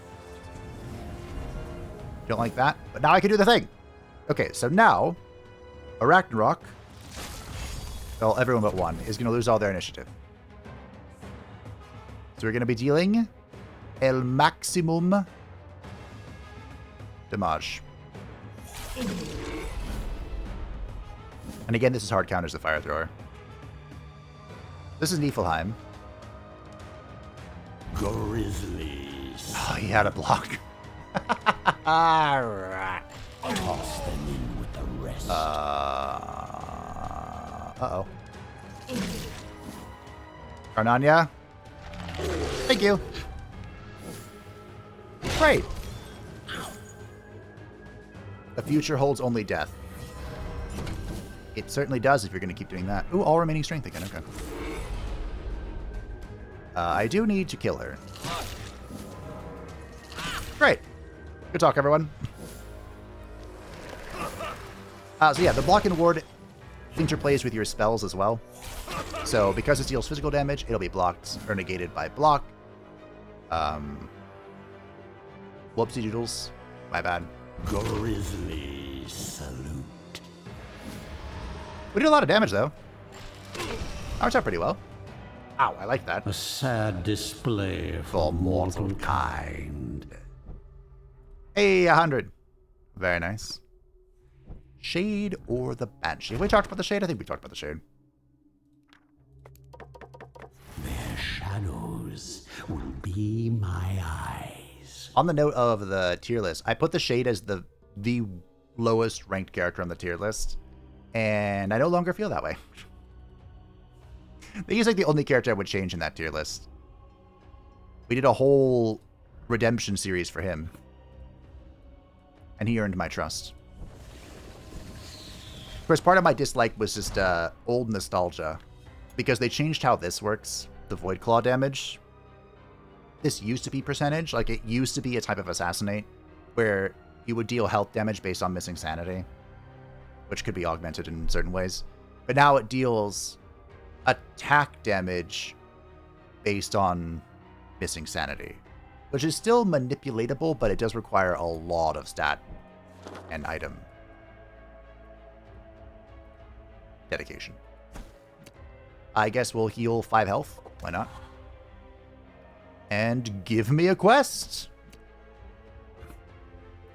Speaker 1: Don't like that. But now I can do the thing. Okay, so now, Ragnarok, well, everyone but one, is going to lose all their initiative. So we're going to be dealing el maximum damage. And again, this is hard counters the fire thrower. This is Niflheim.
Speaker 2: Grizzlies.
Speaker 1: Oh, he had a block. Alright.
Speaker 2: Toss them in with the rest.
Speaker 1: Uh-oh. Carnania. Thank you. Great. The future holds only death. It certainly does if you're going to keep doing that. Ooh, all remaining strength again. Okay. I do need to kill her. Great. Good talk, everyone. So yeah, the block and ward interplays with your spells as well. So because it deals physical damage, it'll be blocked or negated by block. Whoopsie doodles. My bad.
Speaker 2: Grizzly salute.
Speaker 1: We did a lot of damage, though. That works out pretty well. Ow, I like that.
Speaker 2: A sad display for mortal kind.
Speaker 1: Hey, 100. Very nice. Shade or the Banshee? Have we talked about the Shade? I think we talked about the Shade.
Speaker 2: Their shadows will be my eyes.
Speaker 1: On the note of the tier list, I put the Shade as the lowest ranked character on the tier list, and I no longer feel that way. He's like the only character I would change in that tier list. We did a whole redemption series for him, and he earned my trust. Of course, part of my dislike was just old nostalgia, because they changed how this works, the Void Claw damage. This used to be percentage, like it used to be a type of assassinate, where you would deal health damage based on missing sanity, which could be augmented in certain ways. But now it deals attack damage based on missing sanity, which is still manipulatable, but it does require a lot of stat and item dedication. I guess we'll heal 5 health. Why not? And give me a quest!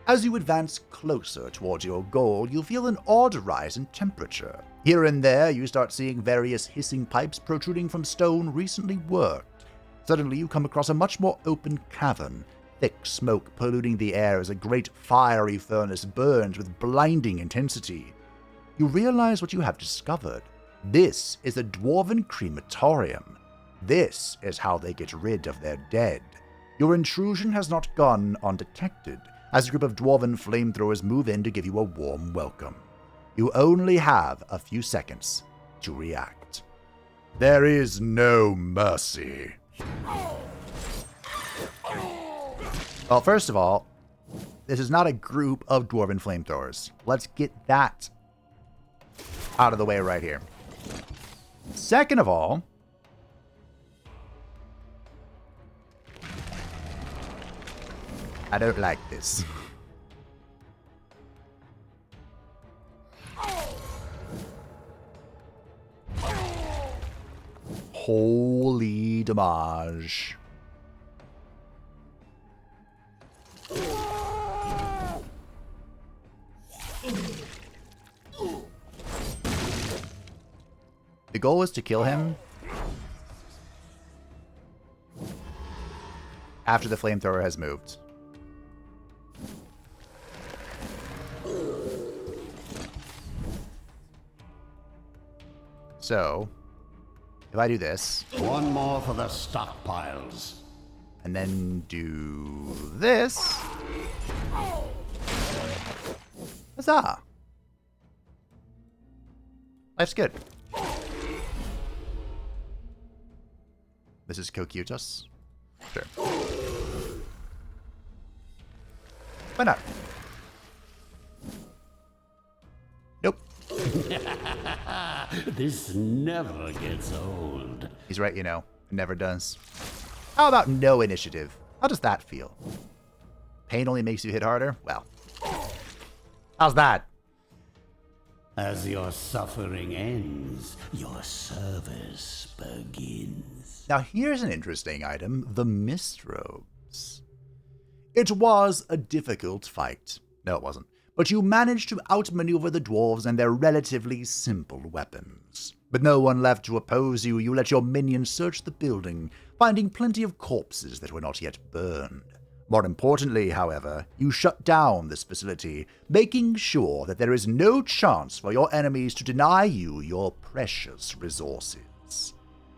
Speaker 1: As you advance closer towards your goal, you feel an odd rise in temperature. Here and there, you start seeing various hissing pipes protruding from stone recently worked. Suddenly, you come across a much more open cavern. Thick smoke polluting the air as a great fiery furnace burns with blinding intensity. You realize what you have discovered. This is a dwarven crematorium. This is how they get rid of their dead. Your intrusion has not gone undetected, as a group of dwarven flamethrowers move in to give you a warm welcome. You only have a few seconds to react. There is no mercy. Well, first of all, this is not a group of dwarven flamethrowers. Let's get that out of the way right here. Second of all, I don't like this. Holy damage. The goal is to kill him after the flamethrower has moved. So, if I do this...
Speaker 2: One more for the stockpiles.
Speaker 1: And then do this... Huzzah! Life's good. This is Iratus. Sure. Why not? Nope.
Speaker 2: This never gets old.
Speaker 1: He's right, you know. It never does. How about no initiative? How does that feel? Pain only makes you hit harder? Well. How's that?
Speaker 2: As your suffering ends, your service begins.
Speaker 1: Now here's an interesting item, the mist robes. It was a difficult fight. No, it wasn't. But you managed to outmaneuver the dwarves and their relatively simple weapons. With no one left to oppose you, you let your minions search the building, finding plenty of corpses that were not yet burned. More importantly, however, you shut down this facility, making sure that there is no chance for your enemies to deny you your precious resources.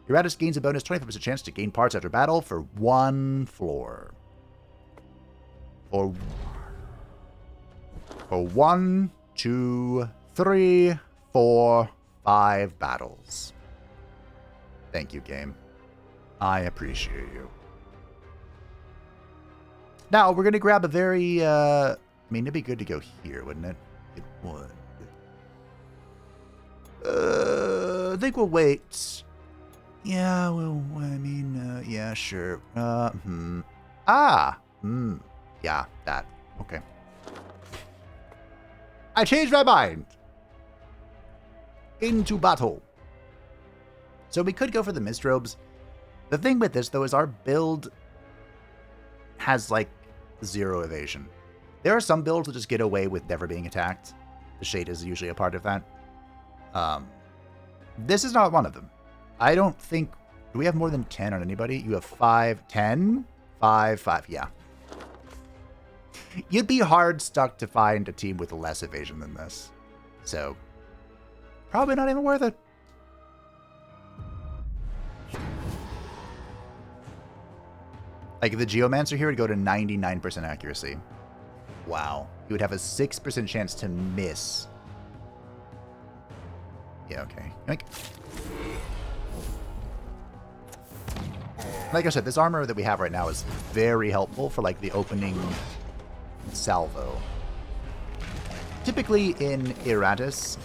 Speaker 1: Iratus gains a bonus 25% chance to gain parts after battle for one floor. For 1, 2, 3, 4, 5 battles. Thank you, game. I appreciate you. Now, we're going to grab a very, I mean, it'd be good to go here, wouldn't it? It would. I think we'll wait. Yeah, well, I mean, yeah, sure. Yeah, that. Okay. I changed my mind. Into battle. So we could go for the mist robes. The thing with this, though, is our build has, like, 0 evasion. There are some builds that just get away with never being attacked. The shade is usually a part of that. This is not one of them. I don't think... Do we have more than 10 on anybody? You have 5, 10? 5, 5, yeah. You'd be hard stuck to find a team with less evasion than this. So, probably not even worth it. Like, the Geomancer here would go to 99% accuracy. Wow. You would have a 6% chance to miss. Yeah, okay. Like I said, this armor that we have right now is very helpful for, like, the opening salvo. Typically in Iratus,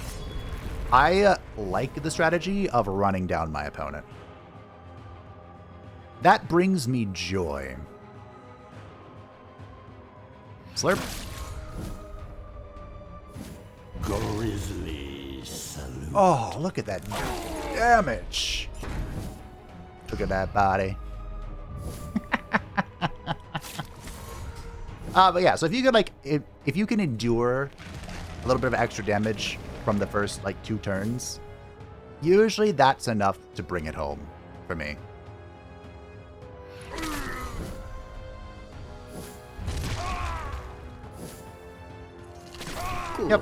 Speaker 1: I like the strategy of running down my opponent. That brings me joy. Slurp.
Speaker 2: Grizzly salute.
Speaker 1: Oh, look at that damage. Look at that body. But yeah, so if you could, like, if you can endure a little bit of extra damage from the first, like, 2 turns, usually that's enough to bring it home for me.
Speaker 2: Good,
Speaker 1: Yep.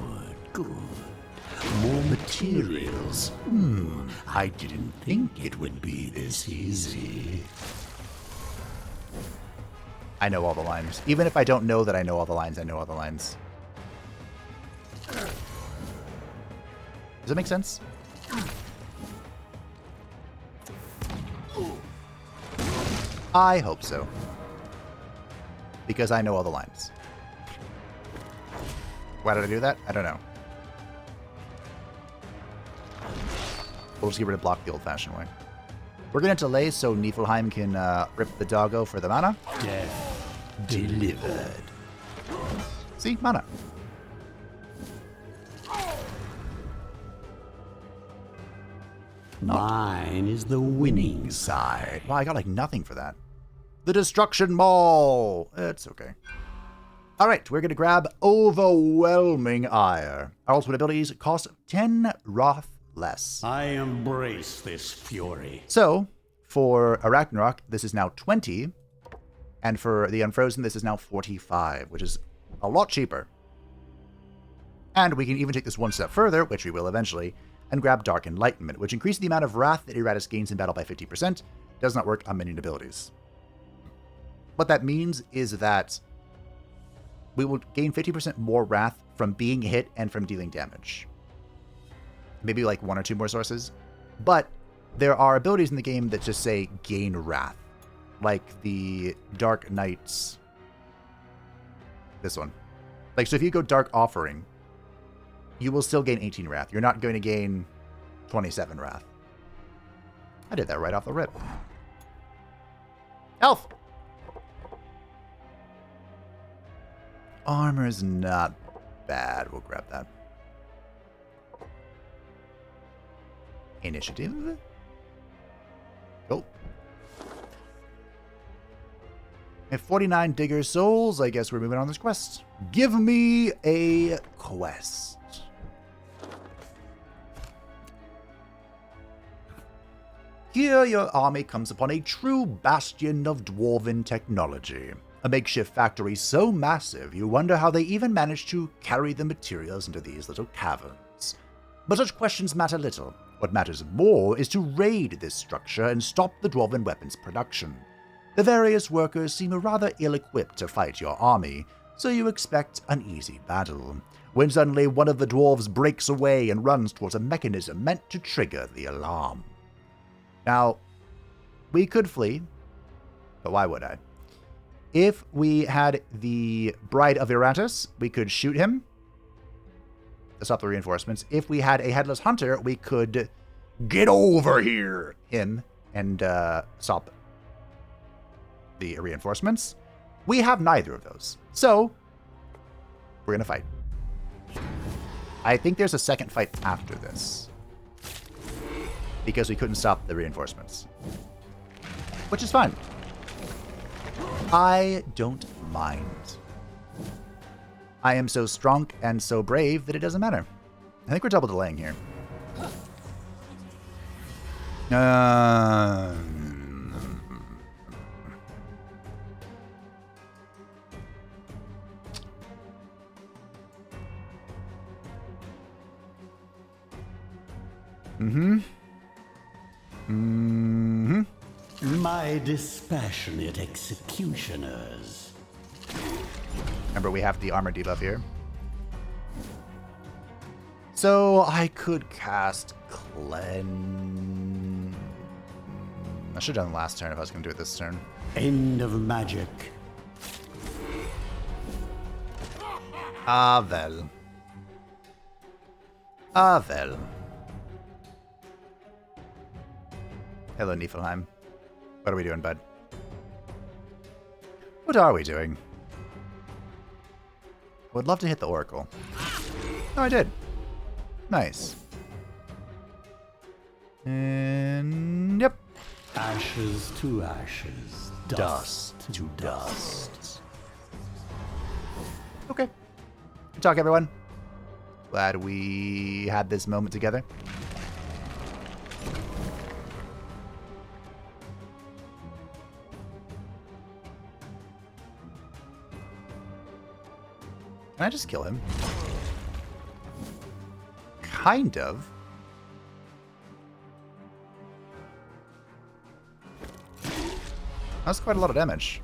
Speaker 2: good. More materials? I didn't think it would be this easy.
Speaker 1: I know all the lines. Even if I don't know that I know all the lines, I know all the lines. Does that make sense? I hope so. Because I know all the lines. Why did I do that? I don't know. We'll just get rid of block the old-fashioned way. We're going to delay so Niflheim can rip the doggo for the mana.
Speaker 2: Death delivered.
Speaker 1: See? Mana.
Speaker 2: Mine is the winning side.
Speaker 1: Wow, I got like nothing for that. The Destruction Maul! It's okay. Alright, we're going to grab Overwhelming Ire. Our ultimate abilities cost 10 Wrath less.
Speaker 2: I embrace this fury.
Speaker 1: So, for a Ragnarok, this is now 20. And for the Unfrozen, this is now 45, which is a lot cheaper. And we can even take this one step further, which we will eventually, and grab Dark Enlightenment, which increases the amount of Wrath that Iratus gains in battle by 50%. Does not work on minion abilities. What that means is that we will gain 50% more Wrath from being hit and from dealing damage. Maybe like one or two more sources. But there are abilities in the game that just say gain Wrath. Like the Dark Knights. This one. Like, so if you go Dark Offering, you will still gain 18 Wrath. You're not going to gain 27 Wrath. I did that right off the rip. Health! Armor is not bad. We'll grab that. Initiative. Go. I have 49 Digger Souls. I guess we're moving on this quest. Give me a quest. Here your army comes upon a true bastion of dwarven technology. A makeshift factory so massive you wonder how they even managed to carry the materials into these little caverns. But such questions matter little. What matters more is to raid this structure and stop the dwarven weapons production. The various workers seem rather ill-equipped to fight your army, so you expect an easy battle, when suddenly one of the dwarves breaks away and runs towards a mechanism meant to trigger the alarm. Now, we could flee, but why would I? If we had the Bride of Iratus, we could shoot him to stop the reinforcements. If we had a Headless Hunter, we could get over here him and stop the reinforcements. We have neither of those. So, we're going to fight. I think there's a second fight after this, because we couldn't stop the reinforcements. Which is fine. I don't mind. I am so strong and so brave that it doesn't matter. I think we're double delaying here.
Speaker 2: My dispassionate executioners.
Speaker 1: Remember, we have the armor debuff here. So I could cast Cleanse. I should have done last turn if I was going to do it this turn.
Speaker 2: End of magic.
Speaker 1: Ah, well. Ah, well. Hello, Niflheim. What are we doing, bud? What are we doing? I would love to hit the Oracle. Oh, I did. Nice. And yep.
Speaker 2: Ashes to ashes. Dust to dust.
Speaker 1: Okay. Good talk, everyone. Glad we had this moment together. Can I just kill him? kind of. That's quite a lot of damage.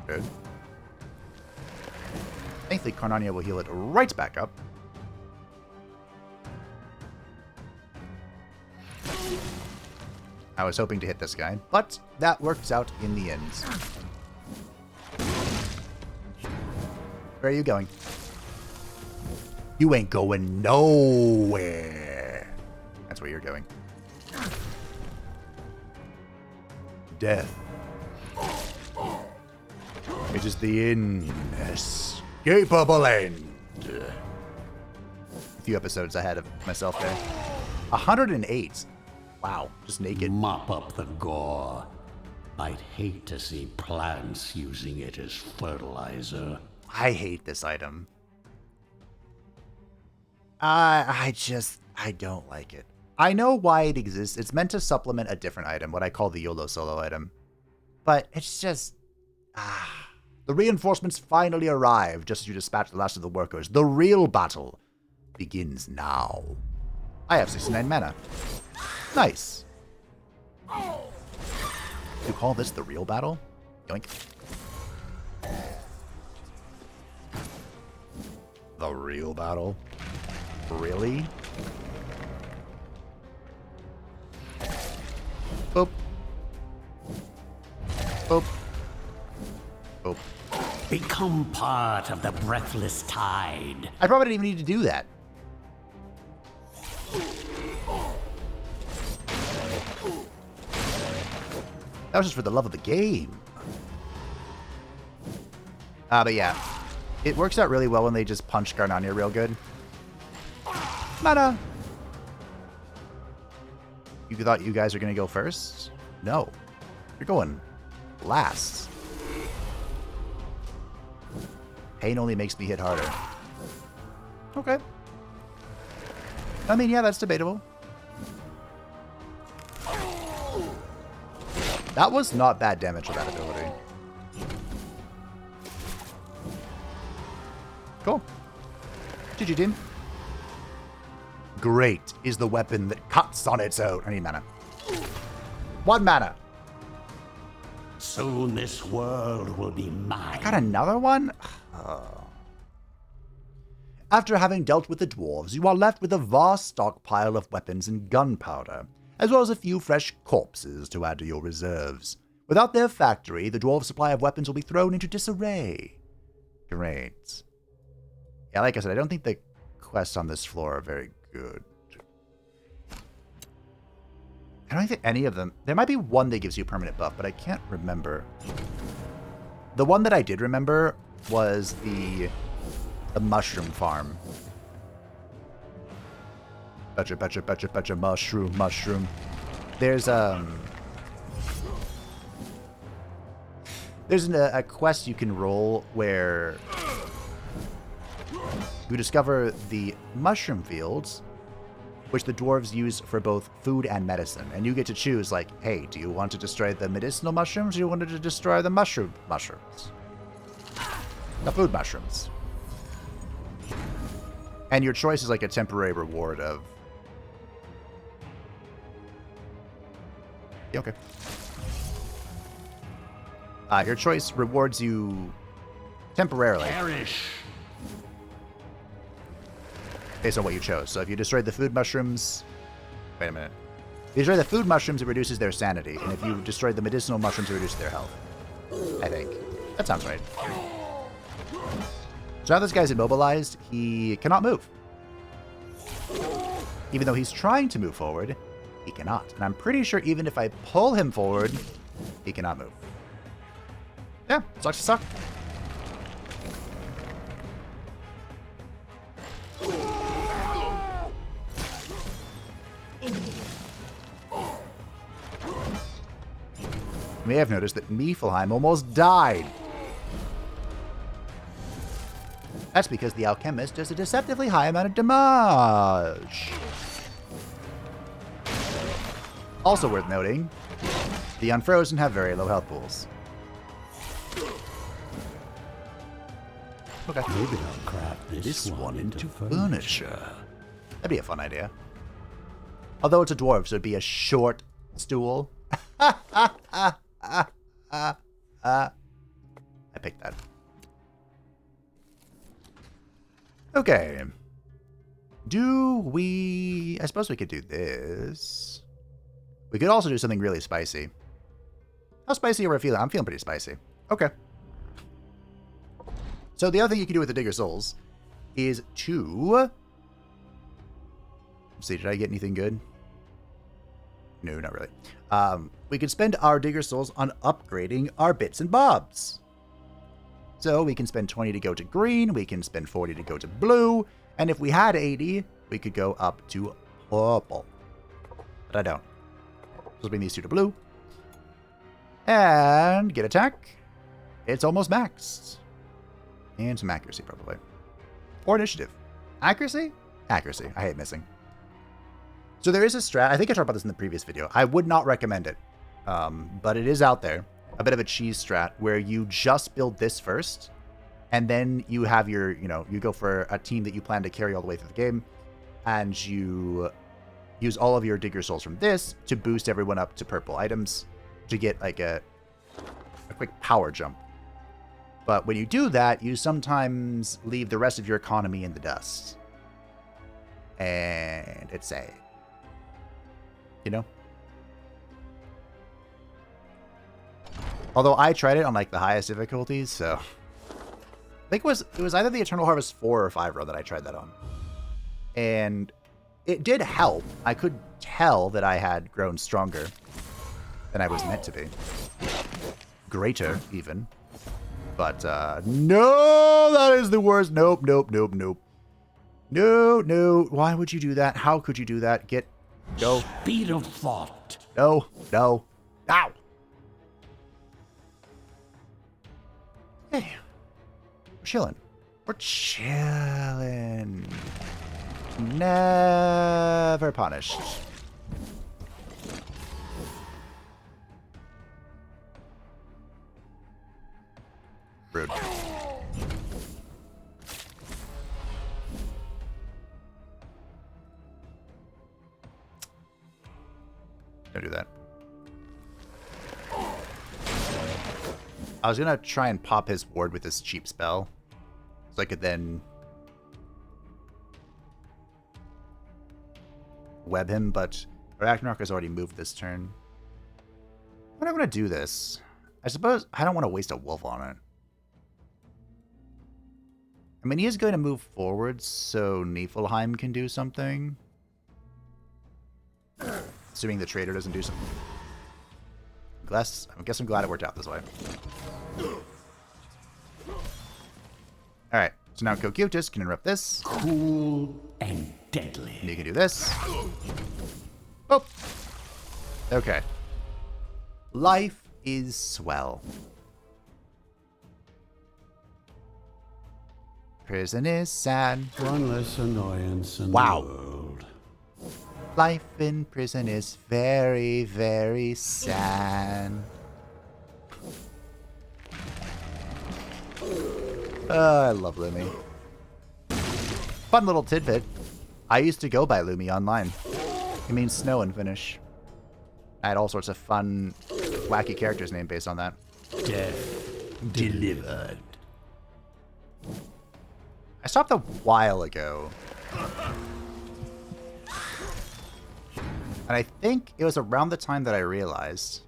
Speaker 1: Good. Thankfully, Carnania will heal it right back up. I was hoping to hit this guy, but that works out in the end. Where are you going? You ain't going nowhere. That's where you're going. Death. It is the inescapable end. A few episodes ahead of myself there. 108. Wow, just naked.
Speaker 2: Mop up the gore. I'd hate to see plants using it as fertilizer.
Speaker 1: I hate this item. I don't like it. I know why it exists. It's meant to supplement a different item, what I call the YOLO solo item. But it's just... The reinforcements finally arrive just as you dispatch the last of the workers. The real battle begins now. I have 69 mana. Nice. You call this the real battle? Yoink. The real battle? Really? Boop. Boop. Boop.
Speaker 2: Become part of the breathless tide.
Speaker 1: I probably didn't even need to do that. That was just for the love of the game. But yeah. It works out really well when they just punch Garnania real good. Mana! You thought you guys are going to go first? No. You're going last. Pain only makes me hit harder. Okay. I mean, yeah, that's debatable. That was not bad damage with that ability. Cool. GG, team. Great is the weapon that cuts on its own. I need mana. 1 mana.
Speaker 2: Soon this world will be mine.
Speaker 1: I got another one? After having dealt with the dwarves, you are left with a vast stockpile of weapons and gunpowder, as well as a few fresh corpses to add to your reserves. Without their factory, the dwarves' supply of weapons will be thrown into disarray. Great. Yeah, like I said, I don't think the quests on this floor are very good. I don't think any of them... There might be one that gives you a permanent buff, but I can't remember. The one that I did remember was the mushroom farm. Betcha, mushroom. There's a quest you can roll where you discover the mushroom fields, which the dwarves use for both food and medicine. And you get to choose, like, hey, do you want to destroy the medicinal mushrooms, or do you want to destroy the mushrooms? The food mushrooms. And your choice is like a temporary reward of... Yeah, okay. Your choice rewards you temporarily.
Speaker 2: Perish.
Speaker 1: Based on what you chose. So if you destroy the food mushrooms... Wait a minute. If you destroy the food mushrooms, it reduces their sanity. And if you destroy the medicinal mushrooms, it reduces their health. I think. That sounds right. So now this guy's immobilized, he cannot move. Even though he's trying to move forward, he cannot. And I'm pretty sure even if I pull him forward, he cannot move. Yeah, sucks to suck. You may have noticed that Niflheim almost died. That's because the alchemist does a deceptively high amount of damage. Also worth noting, the Unfrozen have very low health pools. Okay.
Speaker 2: Maybe I'll craft this one into furniture.
Speaker 1: That'd be a fun idea. Although it's a dwarf, so it'd be a short stool. I picked that. Okay. I suppose we could do this. We could also do something really spicy. How spicy are we feeling? I'm feeling pretty spicy. Okay. So the other thing you can do with the Digger Souls is to... Let's see, did I get anything good? No, not really. We could spend our Digger Souls on upgrading our bits and bobs. So we can spend 20 to go to green, we can spend 40 to go to blue, and if we had 80, we could go up to purple. But I don't. So bring these two to blue. And get attack. It's almost maxed. And some accuracy, probably. Or initiative. Accuracy? Accuracy. I hate missing. So there is a strat. I think I talked about this in the previous video. I would not recommend it. But it is out there. A bit of a cheese strat where you just build this first. And then you have your, you go for a team that you plan to carry all the way through the game. And you use all of your Digger Souls from this to boost everyone up to purple items. To get like a quick power jump. But when you do that, you sometimes leave the rest of your economy in the dust. And it's sad. Although I tried it on like the highest difficulties, so I think it was either the Eternal Harvest 4 or 5 run that I tried that on. And it did help. I could tell that I had grown stronger than I was meant to be. Greater, even. But, no, that is the worst. Nope. No. Why would you do that? How could you do that? Go.
Speaker 2: Speed of thought.
Speaker 1: No. Ow. Hey. We're chilling. Never punished. Rude. Don't do that. I was gonna try and pop his ward with this cheap spell. So I could then web him, but Ragnarok has already moved this turn. When am I gonna do this? I suppose I don't want to waste a wolf on it. I mean, he is going to move forward, so Niflheim can do something. Assuming the trader doesn't do something. I guess I'm glad it worked out this way. Alright, so now Cocutus can interrupt this.
Speaker 2: Cool and deadly.
Speaker 1: And you can do this. Oh! Okay. Life is swell. Prison is sad.
Speaker 2: One less annoyance in
Speaker 1: Wow.
Speaker 2: the world.
Speaker 1: Life in prison is very, very sad. I love Lumi. Fun little tidbit. I used to go by Lumi online. It means snow in Finnish. I had all sorts of fun, wacky characters named based on that.
Speaker 2: Death delivered.
Speaker 1: I stopped a while ago. And I think it was around the time that I realized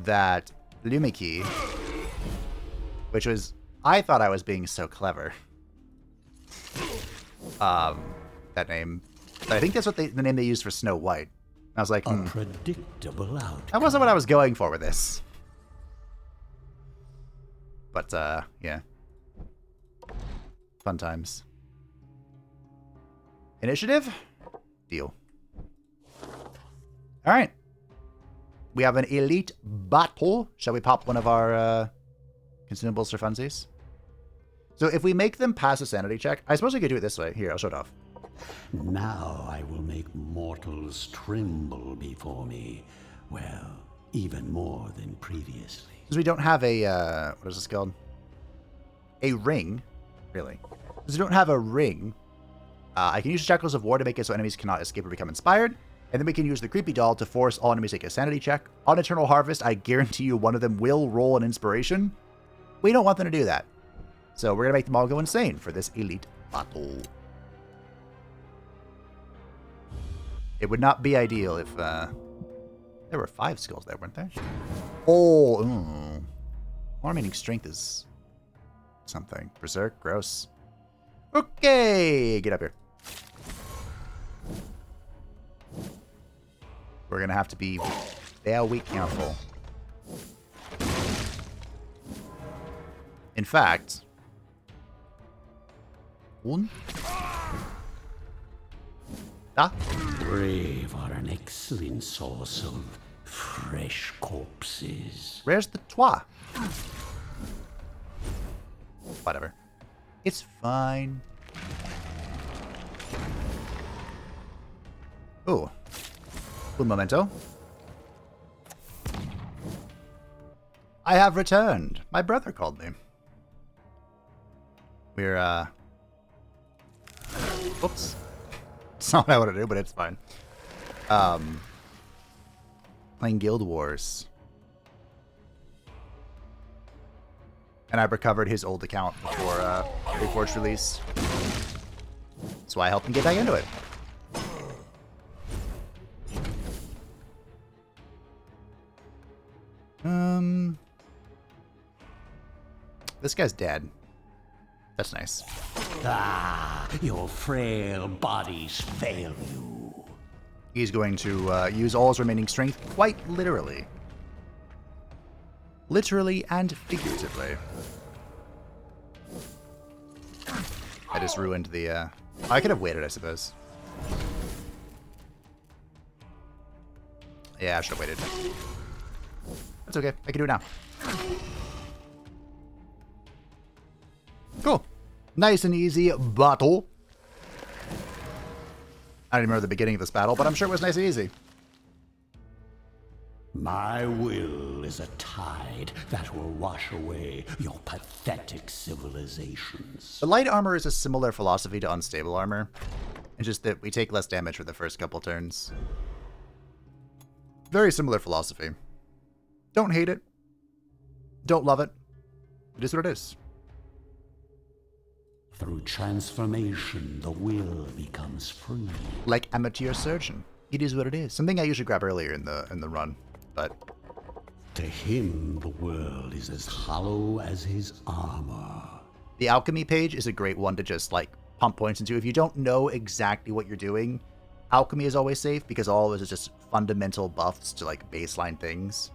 Speaker 1: that Lumiki, which was, I thought I was being so clever. That name. But I think that's what the name they used for Snow White. I was like,
Speaker 2: Unpredictable outcome.
Speaker 1: that wasn't what I was going for with this. But, yeah. Fun times. Initiative? Deal. Alright. We have an elite battle. Shall we pop one of our consumables for funsies? So if we make them pass a sanity check, I suppose we could do it this way. Here, I'll show it off.
Speaker 2: Now I will make mortals tremble before me. Well, even more than previously.
Speaker 1: Because we don't have a, what is this called? A ring. Really. Because we don't have a ring. I can use Shackles of War to make it so enemies cannot escape or become inspired. And then we can use the Creepy Doll to force all enemies to take a sanity check. On Eternal Harvest, I guarantee you one of them will roll an inspiration. We don't want them to do that. So we're going to make them all go insane for this elite battle. It would not be ideal if... there were 5 skills there, weren't there? Oh, More remaining strength is something. Berserk, gross. Okay, get up here. We're going to have to be very careful. In fact... One? Ah?
Speaker 2: Brave are an excellent source of fresh corpses.
Speaker 1: Where's the toi? Whatever. It's fine. Ooh. Un momento. I have returned. My brother called me. We're, Oops. It's not what I want to do, but it's fine. Playing Guild Wars. And I recovered his old account before its release. So I helped him get back into it. This guy's dead. That's nice.
Speaker 2: Ah, your frail bodies fail you.
Speaker 1: He's going to use all his remaining strength, quite literally. Literally and figuratively. I just ruined the... I could have waited, I suppose. Yeah, I should have waited. That's okay. I can do it now. Cool. Nice and easy battle. I don't even remember the beginning of this battle, but I'm sure it was nice and easy.
Speaker 2: My will is a tide that will wash away your pathetic civilizations.
Speaker 1: The light armor is a similar philosophy to unstable armor. It's just that we take less damage for the first couple turns. Very similar philosophy. Don't hate it. Don't love it. It is what it is.
Speaker 2: Through transformation, the will becomes free.
Speaker 1: Like amateur surgeon. It is what it is. Something I usually grab earlier in the run, but
Speaker 2: to him, the world is as hollow as his armor.
Speaker 1: The alchemy page is a great one to just like pump points into. If you don't know exactly what you're doing, alchemy is always safe because all of it is just fundamental buffs to like baseline things.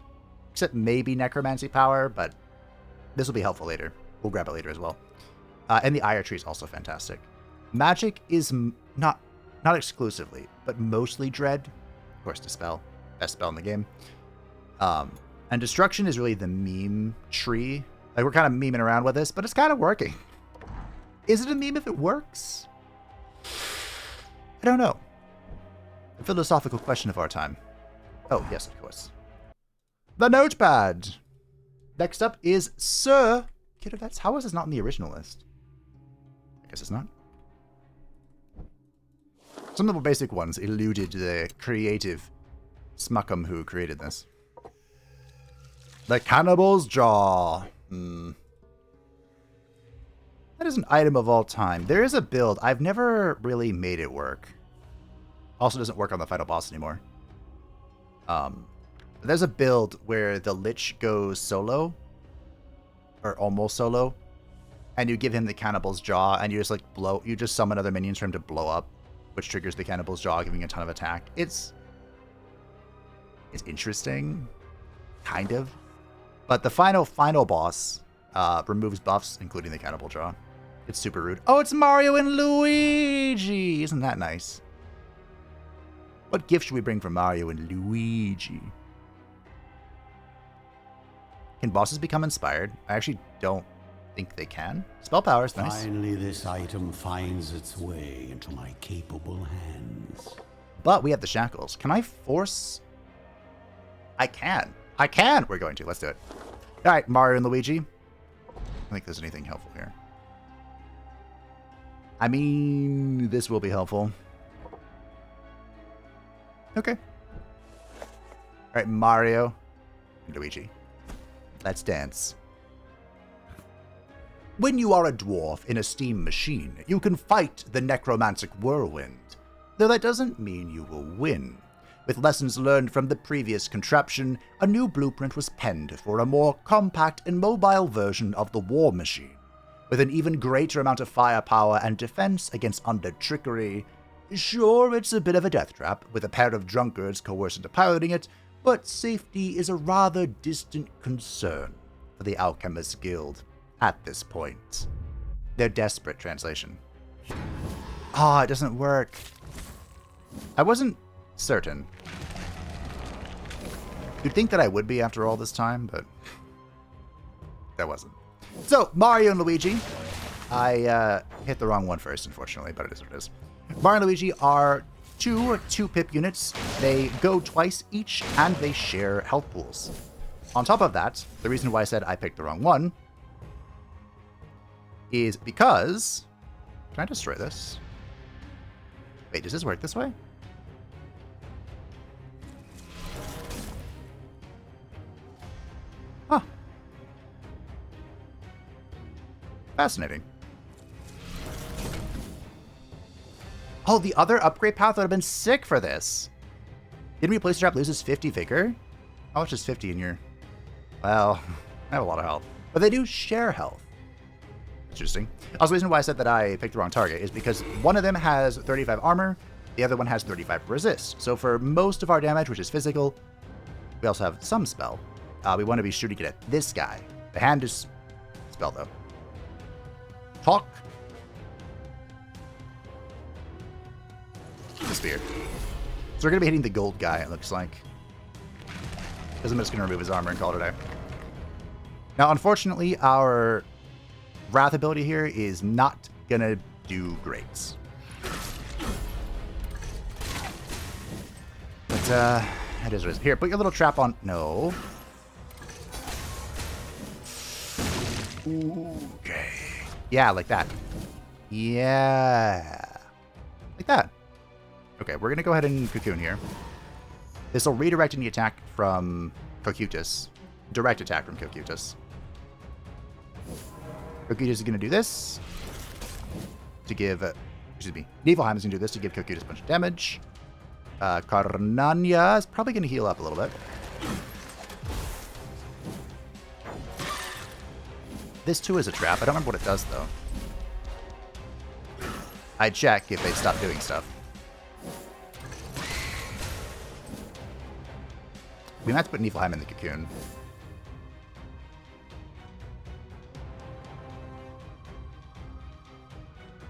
Speaker 1: Except maybe necromancy power, but this will be helpful later. We'll grab it later as well. And the Ire Tree is also fantastic. Magic is not exclusively, but mostly dread. Of course, Dispel. Best spell in the game. And Destruction is really the meme tree. Like, we're kind of memeing around with this, but it's kind of working. Is it a meme if it works? I don't know. The philosophical question of our time. Oh, yes, of course. The notepad. Next up is Sir Kiervets. How is this not in the original list? I guess it's not. Some of the more basic ones eluded the creative smuckum who created this. The Cannibal's Jaw. That is an item of all time. There is a build. I've never really made it work. Also doesn't work on the final boss anymore. There's a build where the Lich goes solo. Or almost solo. And you give him the Cannibal's Jaw, and you just like you just summon other minions for him to blow up, which triggers the Cannibal's Jaw, giving a ton of attack. It's interesting. Kind of. But the final boss removes buffs, including the Cannibal Jaw. It's super rude. Oh, it's Mario and Luigi! Isn't that nice? What gift should we bring for Mario and Luigi? Can bosses become inspired? I actually don't think they can. Spell power is nice.
Speaker 2: Finally, this item finds its way into my capable hands.
Speaker 1: But we have the shackles. Can I force? I can. I can! We're going to. Let's do it. Alright, Mario and Luigi. I don't think there's anything helpful here. I mean, this will be helpful. Okay. Alright, Mario and Luigi. Let's dance. When you are a dwarf in a steam machine, you can fight the necromantic whirlwind, though that doesn't mean you will win. With lessons learned from the previous contraption, a new blueprint was penned for a more compact and mobile version of the war machine. With an even greater amount of firepower and defense against undead trickery. Sure, it's a bit of a death trap, with a pair of drunkards coerced into piloting it, but safety is a rather distant concern for the Alchemist Guild at this point. They're desperate, translation. Ah, it doesn't work. I wasn't certain. You'd think that I would be after all this time, but that wasn't. So, Mario and Luigi. I hit the wrong one first, unfortunately, but it is what it is. Mario and Luigi are two pip units. They go twice each, and they share health pools. On top of that, the reason why I said I picked the wrong one is because... Can I destroy this? Wait, does this work this way? Huh. Fascinating. Oh, the other upgrade path would have been sick for this. Didn't replace trap loses 50 vigor? How much is 50 in your... Well, I have a lot of health. But they do share health. Interesting. Also, the reason why I said that I picked the wrong target is because one of them has 35 armor, the other one has 35 resist. So for most of our damage, which is physical, we also have some spell. We want to be shooting it at this guy. The hand is spell, though. Talk. The spear. So we're going to be hitting the gold guy, it looks like. Because I'm just going to remove his armor and call it a day. Now, unfortunately, our Wrath ability here is not going to do great. But, it is what it is. Here, put your little trap on. No. Okay. Yeah, like that. Yeah. Like that. Okay, we're going to go ahead and cocoon here. This will redirect any attack from Cocutus. Direct attack from Cocutus. Cocutus is going to do this to give... excuse me. Niflheim is going to do this to give Cocutus a bunch of damage. Carnania is probably going to heal up a little bit. This too is a trap. I don't remember what it does, though. I'd check if they stop doing stuff. We might have to put Niflheim in the cocoon.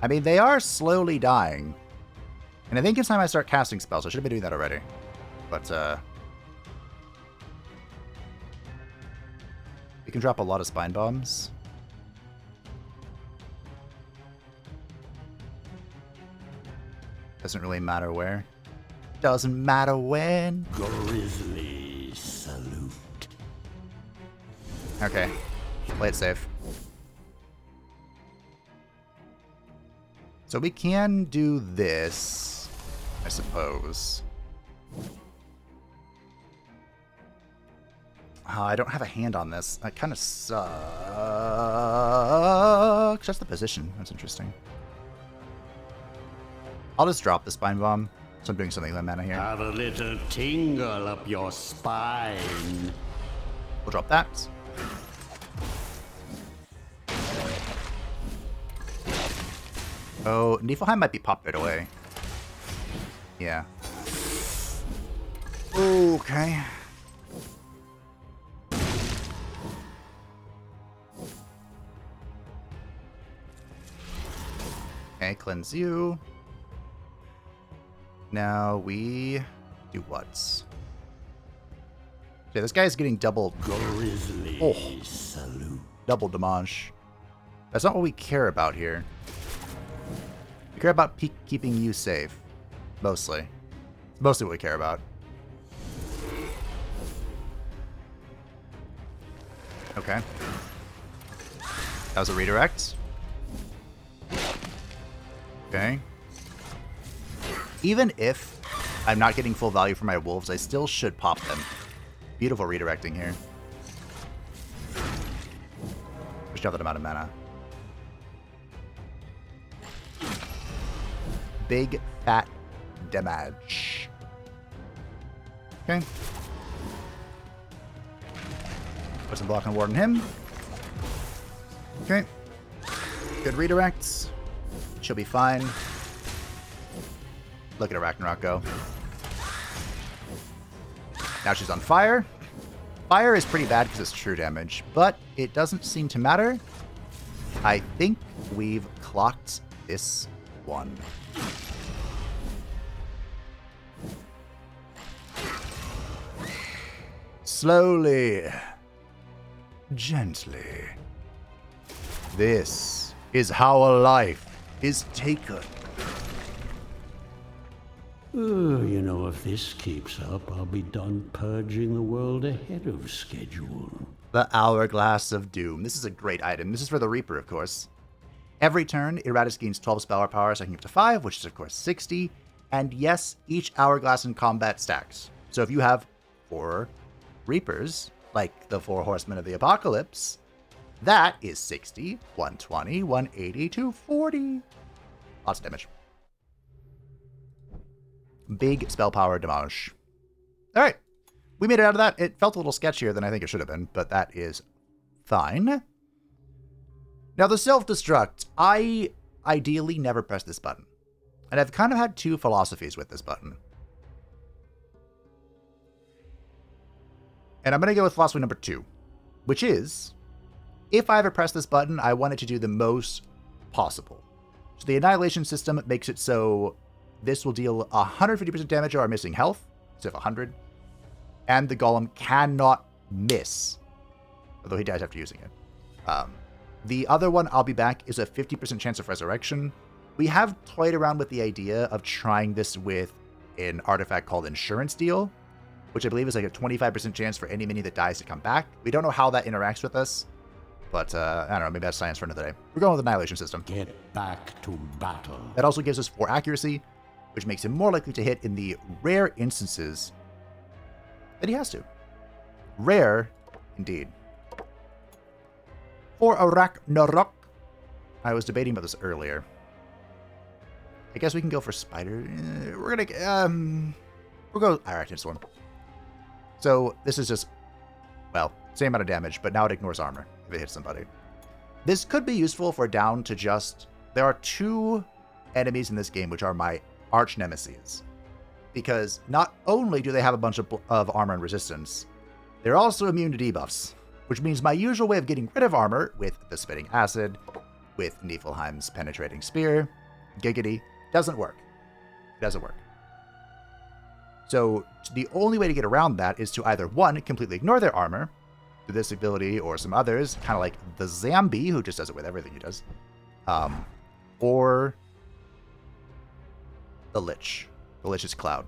Speaker 1: I mean, they are slowly dying. And I think it's time I start casting spells. I should have been doing that already. But, we can drop a lot of spine bombs. Doesn't really matter where. Doesn't matter when.
Speaker 2: Grizzly salute.
Speaker 1: Okay. Play it safe. So we can do this, I suppose. I don't have a hand on this. That kind of sucks. That's the position. That's interesting. I'll just drop the spine bomb. So I'm doing something with my mana here.
Speaker 2: Have a little tingle up your spine.
Speaker 1: We'll drop that. Oh, Niflheim might be popped right away. Yeah. Okay. Okay, cleanse you. Now we do what? Okay, this guy's getting double.
Speaker 2: Grizzly salute.
Speaker 1: Double damage. That's not what we care about here. We care about keeping you safe. Mostly. Mostly what we care about. Okay. That was a redirect. Okay. Even if I'm not getting full value for my wolves, I still should pop them. Beautiful redirecting here. Just have that amount of mana. Big fat damage. Okay. Put some block on ward on him. Okay. Good redirects. She'll be fine. Look at Ragnarok go. Now she's on fire. Fire is pretty bad because it's true damage, but it doesn't seem to matter. I think we've clocked this one. Slowly. Gently. This is how a life is taken.
Speaker 2: You know, if this keeps up, I'll be done purging the world ahead of schedule.
Speaker 1: The Hourglass of Doom. This is a great item. This is for the Reaper, of course. Every turn, Iratus gains 12 spell power, stacking up to 5, which is, of course, 60. And yes, each Hourglass in combat stacks. So if you have 4 Reapers, like the 4 Horsemen of the Apocalypse, that is 60, 120, 180, 240. Lots of damage. Big spell power damage. Alright. We made it out of that. It felt a little sketchier than I think it should have been, but that is fine. Now, the self-destruct. I ideally never press this button. And I've kind of had 2 philosophies with this button. And I'm going to go with philosophy number 2, which is, if I ever press this button, I want it to do the most possible. So the Annihilation system makes it so this will deal 150% damage or missing health, instead of 100. And the Golem cannot miss, although he dies after using it. The other one, I'll be back, is a 50% chance of resurrection. We have toyed around with the idea of trying this with an artifact called Insurance Deal, which I believe is like a 25% chance for any mini that dies to come back. We don't know how that interacts with us, but I don't know, maybe that's science for another day. We're going with the Annihilation system.
Speaker 2: Get back to battle.
Speaker 1: That also gives us 4 accuracy, which makes him more likely to hit in the rare instances that he has to. Rare, indeed. For Ragnarok, I was debating about this earlier. I guess we can go for Spider. We'll go Iratus one. So this is just, well, same amount of damage, but now it ignores armor if it hits somebody. This could be useful for down to just, there are 2 enemies in this game which are my arch nemesis, because not only do they have a bunch of armor and resistance, they're also immune to debuffs, which means my usual way of getting rid of armor with the Spitting Acid, with Niflheim's Penetrating Spear, Giggity, doesn't work. It doesn't work. So the only way to get around that is to either, 1, completely ignore their armor, through this ability or some others, kind of like the Zambi, who just does it with everything he does, or the Lich. The Lich's Cloud.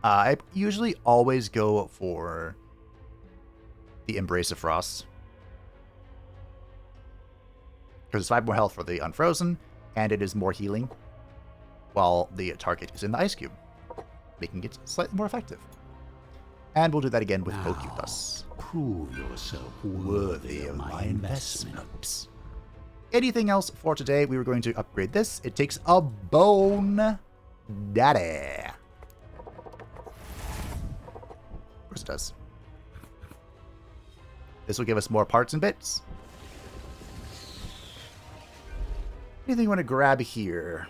Speaker 1: I usually always go for the Embrace of Frost, because it's 5 more health for the Unfrozen, and it is more healing, while the target is in the Ice Cube, making it slightly more effective. And we'll do that again with Oculus.
Speaker 2: Prove yourself worthy of my investment.
Speaker 1: Anything else for today? We were going to upgrade this. It takes a bone daddy. Of course it does. This will give us more parts and bits. Anything you want to grab here?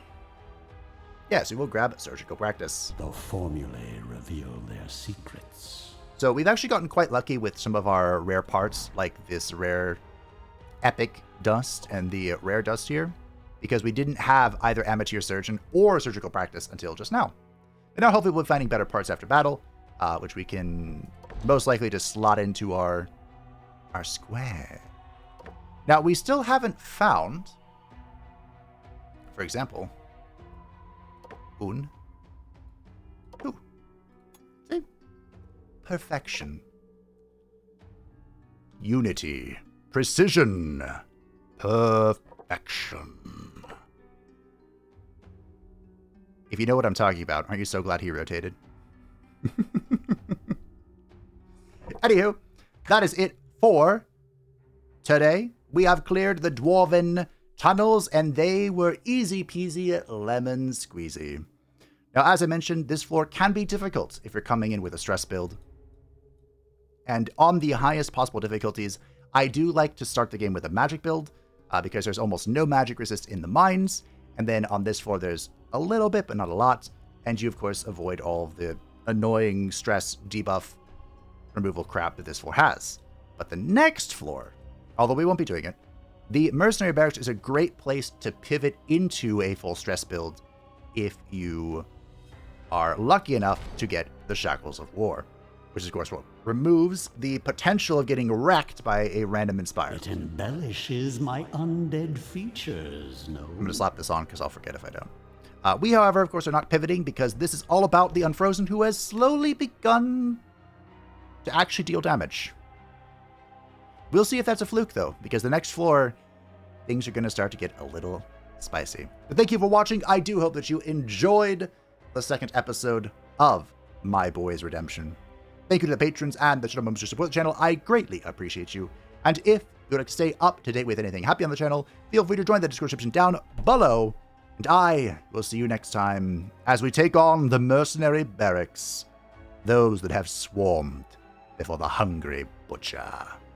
Speaker 1: Yes, we will grab Surgical Practice.
Speaker 2: The formulae reveal their secrets.
Speaker 1: So we've actually gotten quite lucky with some of our rare parts, like this rare Epic Dust and the rare Dust here, because we didn't have either Amateur Surgeon or Surgical Practice until just now. And now hopefully we'll be finding better parts after battle, which we can most likely just slot into our square. Now, we still haven't found, for example, perfection, unity, precision, perfection. If you know what I'm talking about, aren't you so glad he rotated? Anywho, that is it for today. We have cleared the Dwarfen Tunnels, and they were easy peasy lemon squeezy. Now, as I mentioned, this floor can be difficult if you're coming in with a stress build. And on the highest possible difficulties, I do like to start the game with a magic build, because there's almost no magic resist in the mines. And then on this floor, there's a little bit, but not a lot. And you, of course, avoid all of the annoying stress debuff removal crap that this floor has. But the next floor, although we won't be doing it, the Mercenary Barracks is a great place to pivot into a full stress build if you are lucky enough to get the Shackles of War, which is, of course, what removes the potential of getting wrecked by a random Inspire.
Speaker 2: It embellishes my undead features, no?
Speaker 1: I'm going to slap this on because I'll forget if I don't. We, however, of course, are not pivoting because this is all about the Unfrozen, who has slowly begun to actually deal damage. We'll see if that's a fluke, though, because the next floor, things are going to start to get a little spicy. But thank you for watching. I do hope that you enjoyed the second episode of My Boy's Redemption. Thank you to the patrons and the channel members who support the channel. I greatly appreciate you. And if you'd like to stay up to date with anything happy on the channel, feel free to join the description down below. And I will see you next time as we take on the Mercenary Barracks, those that have swarmed before the hungry butcher.